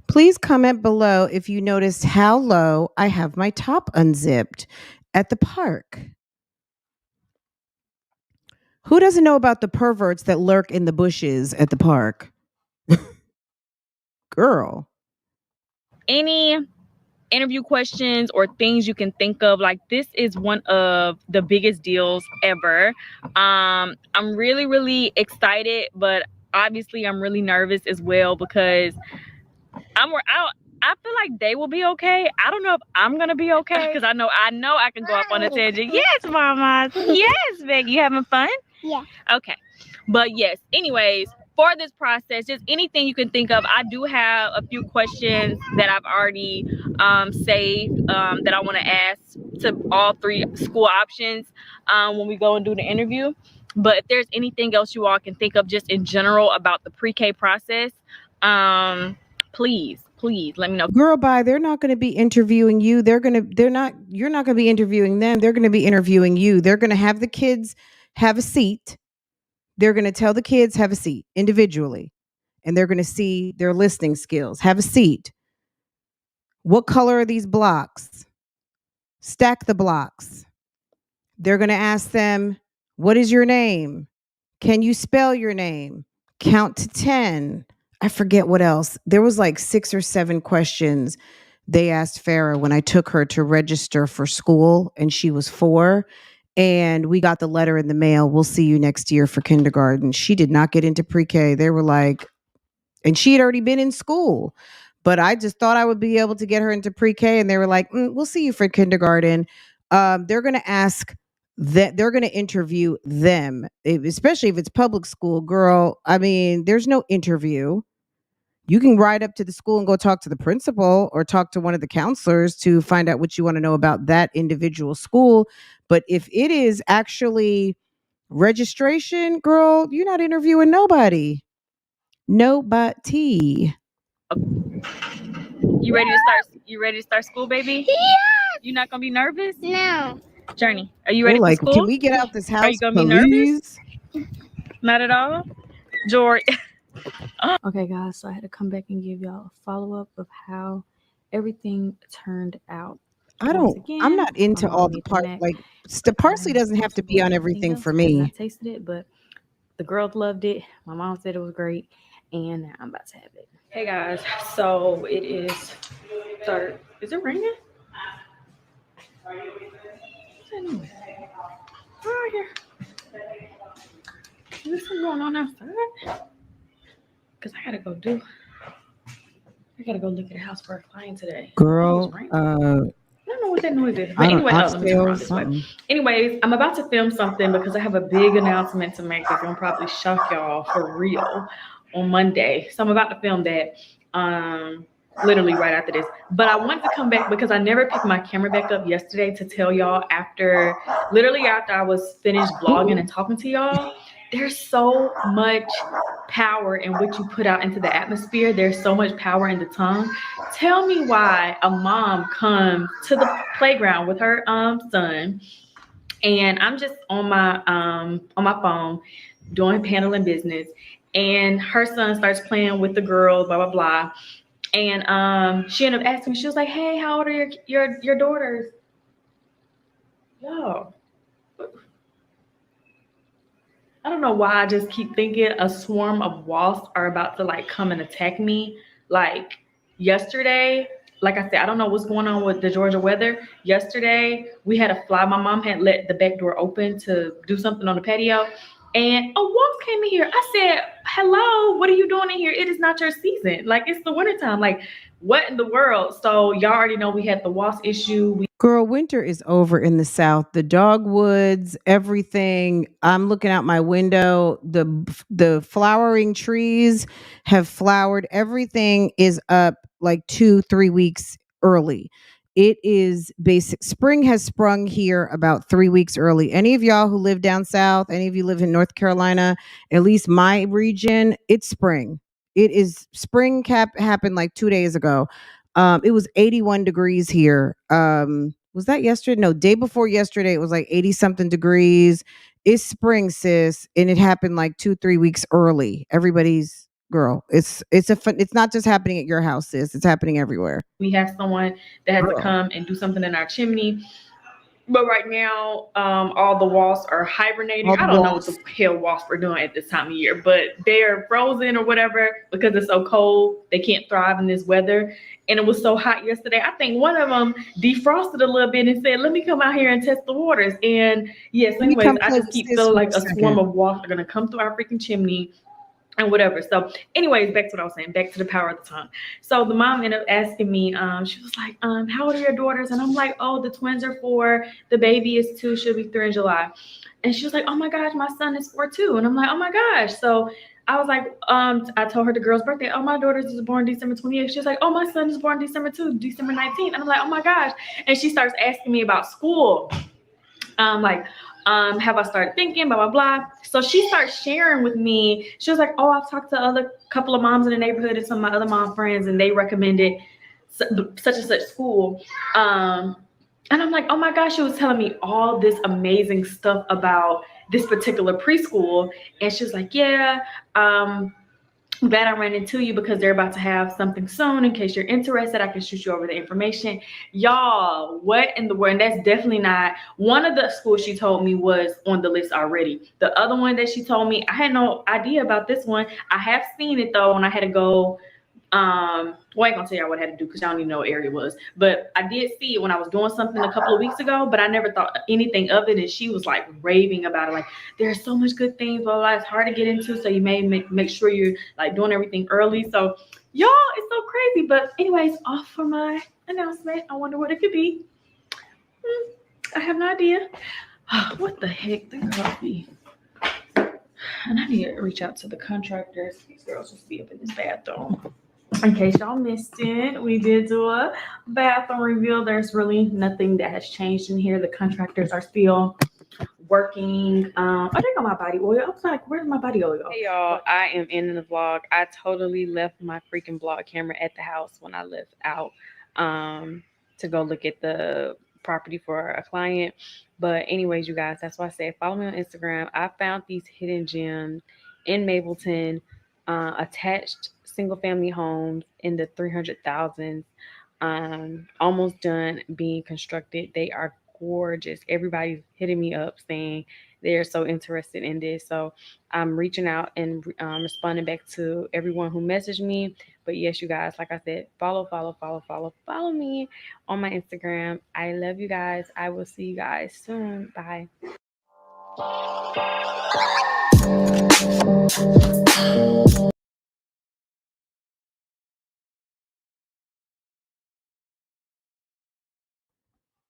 Speaker 1: Please comment below if you noticed how low I have my top unzipped at the park. Who doesn't know about the perverts that lurk in the bushes at the park? Girl.
Speaker 10: Any interview questions or things you can think of, like this is one of the biggest deals ever. I'm really excited, but obviously I'm really nervous as well because I feel like they will be okay. I don't know if I'm gonna be okay because I know I can go up on a tangent. Yes, mama. Yes, Becky. You having fun?
Speaker 6: Yeah.
Speaker 10: Okay. But yes, anyways, for this process, just anything you can think of. I do have a few questions that I've already saved that I want to ask to all 3 school options when we go and do the interview. But if there's anything else you all can think of just in general about the pre-K process, please let me know.
Speaker 1: Girl, bye. They're not going to be interviewing you. You're not going to be interviewing them. They're going to be interviewing you. They're going to have the kids have a seat. They're going to tell the kids have a seat individually, and they're going to see their listening skills. Have a seat. What color are these blocks? Stack the blocks. They're going to ask them, what is your name? Can you spell your name? Count to 10. I forget what else. There was like 6 or 7 questions they asked Farah when I took her to register for school and she was 4. And we got the letter in the mail. We'll see you next year for kindergarten. She did not get into pre-K. They were like, and she had already been in school. But I just thought I would be able to get her into pre-K. And they were like, we'll see you for kindergarten. They're going to ask that they're going to interview them, especially if it's public school. Girl, I mean, there's no interview. You can ride up to the school and go talk to the principal or talk to one of the counselors to find out what you want to know about that individual school. But if it is actually registration, girl, you're not interviewing nobody. Nobody.
Speaker 10: You ready to start school, baby? Yeah. You're not gonna be nervous?
Speaker 6: No.
Speaker 10: Journey, are you ready for school?
Speaker 1: Can we get out this house?
Speaker 10: Are you gonna be nervous? Not at all. Jory.
Speaker 12: Okay, guys, so I had to come back and give y'all a follow-up of how everything turned out.
Speaker 1: I'm not into all the part. Like, the parsley doesn't have to be on everything for me.
Speaker 12: I tasted it, but the girls loved it. My mom said it was great, and now I'm about to have it.
Speaker 10: Hey guys, so it is is it raining? that noise? Right here. Is this something going on outside? Because I gotta go look at a house for a client today.
Speaker 1: Girl,
Speaker 10: I don't know what that noise is. But anyway, let me turn around this way. Anyways, I'm about to film something because I have a big announcement to make that's gonna probably shock y'all for real on Monday. So I'm about to film that literally right after this. But I want to come back because I never picked my camera back up yesterday to tell y'all after I was finished vlogging and talking to y'all. There's so much power in what you put out into the atmosphere. There's so much power in the tongue. Tell me why a mom comes to the playground with her son, and I'm just on my phone doing handling business, and her son starts playing with the girl, blah blah blah, and she ended up asking me. She was like, "Hey, how old are your daughters?" Yo, I don't know why I just keep thinking a swarm of wasps are about to like come and attack me. Like yesterday, like I said, I don't know what's going on with the Georgia weather. Yesterday, we had a fly. My mom had let the back door open to do something on the patio, and a wasp came in here. I said, "Hello, what are you doing in here? It is not your season. Like it's the wintertime. Like what in the world?" So y'all already know we had the wasp issue.
Speaker 1: Girl, winter is over in the South. The dogwoods, everything. I'm looking out my window. The flowering trees have flowered. Everything is up like 2-3 weeks early. It is basic. Spring has sprung here about 3 weeks early. Any of y'all who live down south, any of you live in North Carolina, at least my region, it's spring. It is spring happened like 2 days ago. It was 81 degrees here. Was that yesterday? No, day before yesterday, it was like 80 something degrees. It's spring, sis. And it happened like 2-3 weeks early. Everybody's girl. It's not just happening at your house, sis. It's happening everywhere.
Speaker 10: We have someone that has to come and do something in our chimney. But right now, all the wasps are hibernating. I don't know what the hell wasps are doing at this time of year, but they're frozen or whatever because it's so cold. They can't thrive in this weather. And it was so hot yesterday. I think one of them defrosted a little bit and said, "Let me come out here and test the waters." And yes, anyways, I just keep feeling like a swarm of wasps are going to come through our freaking chimney and whatever. So anyways, back to what I was saying, back to the power of the tongue. So the mom ended up asking me, she was like, how old are your daughters? And I'm like, oh, the twins are 4, the baby is 2, she'll be 3 in July. And she was like, oh my gosh, my son is 4 too. And I'm like, oh my gosh. So I was like, I told her the girl's birthday. Oh, my daughter is born December 28th. She was like, oh, my son is born December 2, December 19th. And I'm like, oh my gosh. And she starts asking me about school. Have I started thinking, blah, blah, blah. So she starts sharing with me. She was like, oh, I've talked to other couple of moms in the neighborhood and some of my other mom friends, and they recommended such and such school. And I'm like, oh my gosh, she was telling me all this amazing stuff about this particular preschool. And she was like, yeah, I'm glad I ran into you because they're about to have something soon. In case you're interested, I can shoot you over the information. Y'all, what in the world? And that's definitely not one of the schools she told me was on the list already. The other one that she told me, I had no idea about this one. I have seen it though, and I had to go. Well, I ain't gonna tell y'all what I had to do because y'all don't even know what area it was. But I did see it when I was doing something a couple of weeks ago, but I never thought anything of it. And she was like raving about it. Like, there's so much good things, blah, blah, it's hard to get into. So you may make sure you're like doing everything early. So y'all, it's so crazy. But anyways, off for my announcement. I wonder what it could be. I have no idea. What the heck? They got me. And I need to reach out to the contractors. These girls will be up in this bathroom. In case y'all missed it, we did do a bathroom reveal. There's really nothing that has changed in here. The contractors are still working. I think on my body oil. I was like, where's my body oil? Hey y'all, I am in the vlog. I totally left my freaking vlog camera at the house when I left out to go look at the property for a client. But anyways, you guys, that's why I said follow me on Instagram. I found these hidden gems in Mableton, attached single family homes in the 300,000s, almost done being constructed. They are gorgeous. Everybody's hitting me up saying
Speaker 12: they're so interested in this. So I'm reaching out and responding back to everyone who messaged me. But yes, you guys, like I said, follow me on my Instagram. I love you guys. I will see you guys soon. Bye.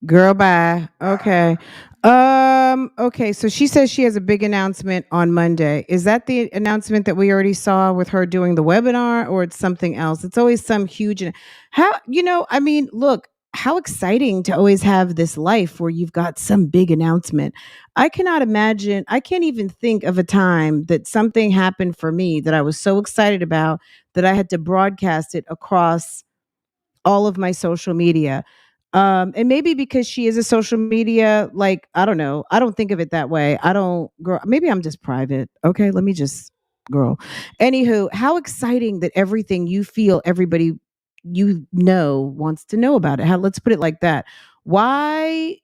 Speaker 1: Girl, bye. Okay. Okay, so she says she has a big announcement on Monday. Is that the announcement that we already saw with her doing the webinar, or it's something else? It's always some huge how, I mean, look, how exciting to always have this life where you've got some big announcement. I cannot imagine, I can't even think of a time that something happened for me that I was so excited about that I had to broadcast it across all of my social media. And maybe because she is a social media, like, I don't know. I don't think of it that way. I don't, girl, maybe I'm just private. Okay. Let me just, girl. Anywho, how exciting that everything you feel, everybody wants to know about it. Let's put it like that. Why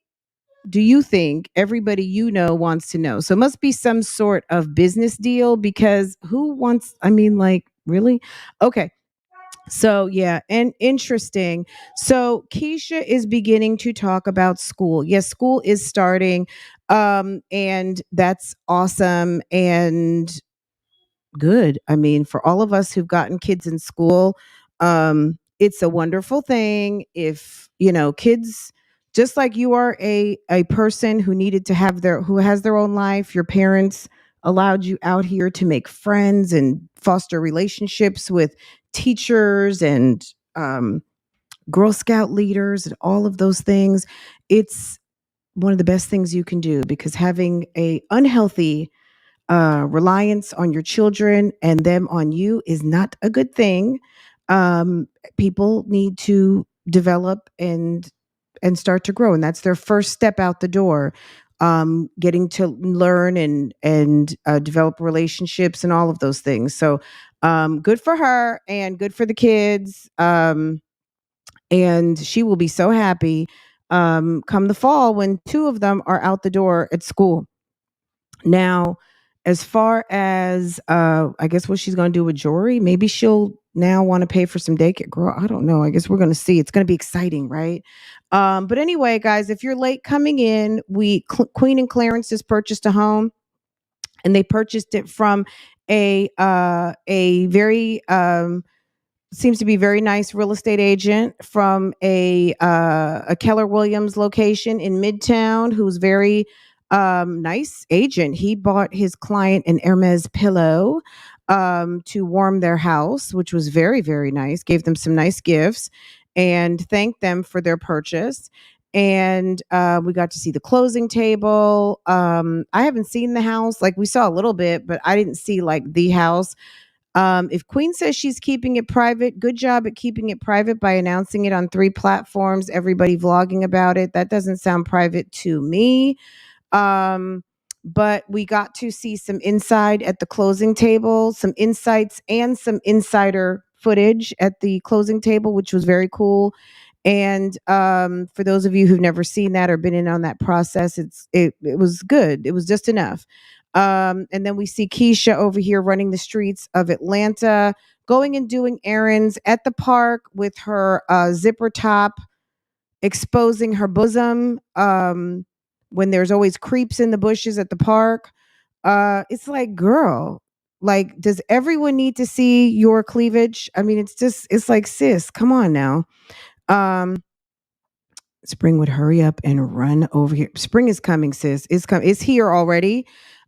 Speaker 1: do you think everybody wants to know? So it must be some sort of business deal, because who wants, I mean, like, really? Okay. So yeah, and interesting. So Keisha is beginning to talk about school. Yes, school is starting. And that's awesome and good. I mean, for all of us who've gotten kids in school, it's a wonderful thing. If, kids, just like you are a person who needed to have who has their own life, your parents allowed you out here to make friends and foster relationships with teachers and Girl Scout leaders and all of those things. It's one of the best things you can do, because having a unhealthy reliance on your children and them on you is not a good thing. People need to develop and start to grow, and that's their first step out the door. Getting to learn and develop relationships and all of those things. So good for her and good for the kids. And she will be so happy come the fall when two of them are out the door at school. Now, as far as I guess what she's going to do with Jory, maybe she'll now want to pay for some daycare. Girl, I don't know. I guess we're going to see. It's going to be exciting, right? But anyway, guys, if you're late coming in, Queen and Clarence just purchased a home, and they purchased it from a very seems to be very nice real estate agent from a Keller Williams location in Midtown, who's very nice agent. He bought his client an Hermes pillow to warm their house, which was very, very nice. Gave them some nice gifts and thanked them for their purchase. And we got to see the closing table. I haven't seen the house. Like, we saw a little bit, but I didn't see like the house. If Queen says she's keeping it private, good job at keeping it private by announcing it on 3 platforms, everybody vlogging about it. That doesn't sound private to me. But we got to see some inside at the closing table, some insights and some insider footage at the closing table, which was very cool. And for those of you who've never seen that or been in on that process, it was good. It was just enough. And then we see Keisha over here running the streets of Atlanta, going and doing errands at the park with her zipper top, exposing her bosom. When there's always creeps in the bushes at the park. It's like, girl, like, does everyone need to see your cleavage? I mean, it's like, sis, come on now. Um, Spring would hurry up and run over here. Spring is coming, sis. It's here already.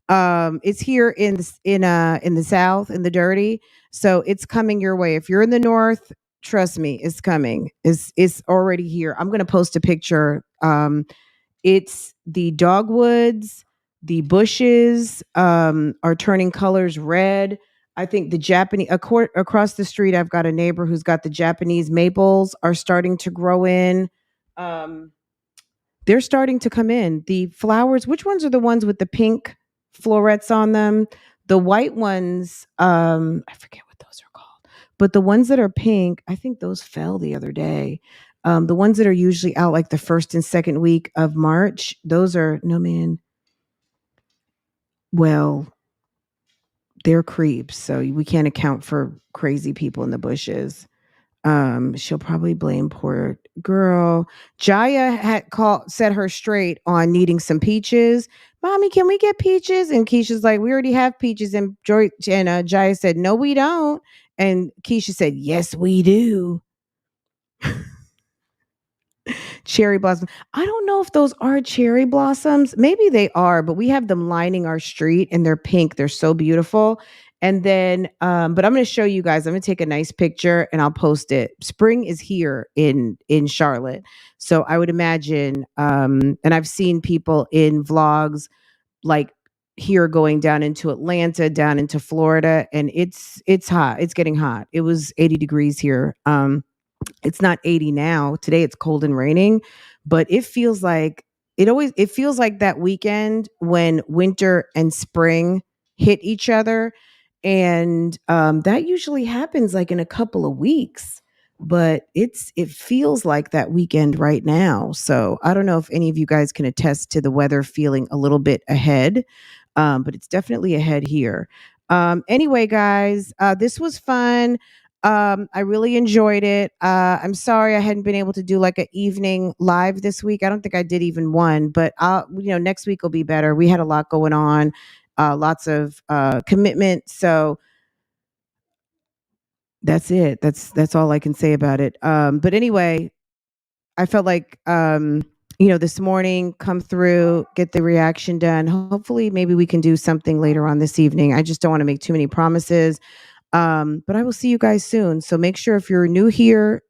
Speaker 1: It's here in the south, in the dirty. So it's coming your way. If you're in the north, trust me, it's coming. It's already here. I'm gonna post a picture. It's the dogwoods, the bushes are turning colors red. I think the Japanese across the street, I've got a neighbor who's got the Japanese maples are starting to grow in. Um, they're starting to come in. The flowers, which ones are the ones with the pink florets on them? The white ones, I forget what those are called. But the ones that are pink, I think those fell the other day. The ones that are usually out like the first and second week of March, those are, no man. well, they're creeps, so we can't account for crazy people in the bushes. She'll probably blame poor girl. Jaya had set her straight on needing some peaches. Mommy, can we get peaches? And Keisha's like, we already have peaches. And Jaya said, no, we don't. And Keisha said, yes, we do. Cherry blossom. I don't know if those are cherry blossoms. Maybe they are, but we have them lining our street and they're pink. They're so beautiful. And then, but I'm going to show you guys. I'm going to take a nice picture and I'll post it. Spring is here in Charlotte, so I would imagine. And I've seen people in vlogs like here going down into Atlanta, down into Florida, and it's hot. It's getting hot. It was 80 degrees here. It's not 80 now. Today it's cold and raining, but it feels like it feels like that weekend when winter and spring hit each other. And that usually happens like in a couple of weeks, but it feels like that weekend right now. So I don't know if any of you guys can attest to the weather feeling a little bit ahead, but it's definitely ahead here. Anyway, guys, this was fun. I really enjoyed it. I'm sorry I hadn't been able to do like an evening live this week. I don't think I did even one, but next week will be better. We had a lot going on, lots of commitment. So that's it. That's all I can say about it. But anyway, I felt like this morning come through, get the reaction done. Hopefully, maybe we can do something later on this evening. I just don't want to make too many promises. But I will see you guys soon. So make sure if you're new here,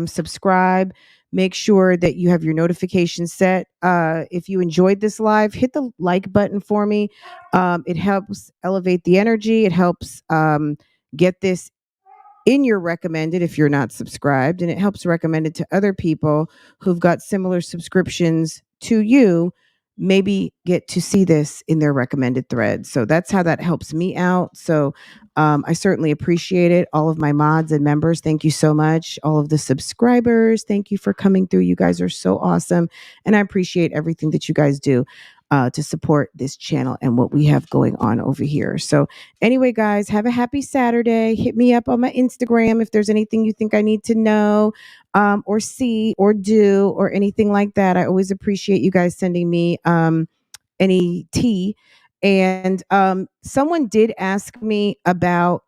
Speaker 1: subscribe. Make sure that you have your notifications set. If you enjoyed this live, hit the like button for me. It helps elevate the energy. It helps get this in your recommended if you're not subscribed, and it helps recommend it to other people who've got similar subscriptions to you, maybe get to see this in their recommended thread. So that's how that helps me out. So I certainly appreciate it. All of my mods and members, thank you so much. All of the subscribers, thank you for coming through. You guys are so awesome, and I appreciate everything that you guys do to support this channel and what we have going on over here. So anyway, guys, have a happy Saturday. Hit me up on my Instagram if there's anything you think I need to know or see or do or anything like that. I always appreciate you guys sending me any tea. And someone did ask me about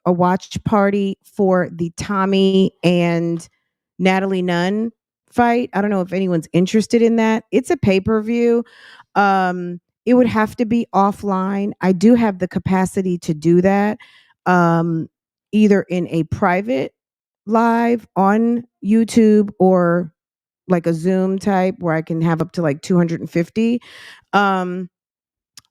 Speaker 1: a watch party for the Tommy and Natalie Nunn fight. I don't know if anyone's interested in that. It's a pay-per-view. It would have to be offline. I do have the capacity to do that, either in a private live on YouTube or like a Zoom type where I can have up to like 250. I'm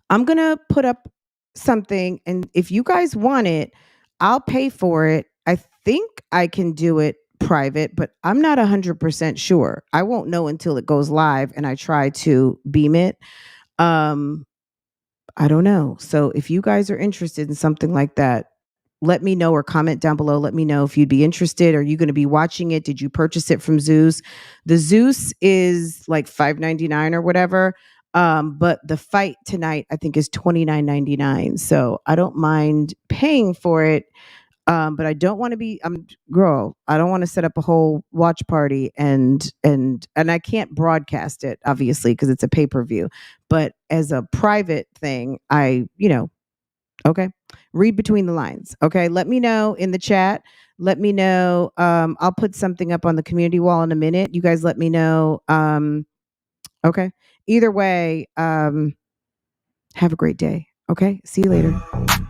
Speaker 1: going to put up something, and if you guys want it, I'll pay for it. I think I can do it private, but I'm not 100% sure. I won't know until it goes live and I try to beam it. I don't know. So if you guys are interested in something like that, let me know or comment down below. Let me know if you'd be interested. Are you going to be watching it? Did you purchase it from Zeus? The Zeus is like $5.99 or whatever. But the fight tonight, I think, is $29.99. So I don't mind paying for it. But I don't want to be girl, I don't want to set up a whole watch party and I can't broadcast it, obviously, because it's a pay-per-view. But as a private thing, okay. Read between the lines. Okay. Let me know in the chat. Let me know. I'll put something up on the community wall in a minute. You guys let me know. Okay. Either way, have a great day. Okay. See you later.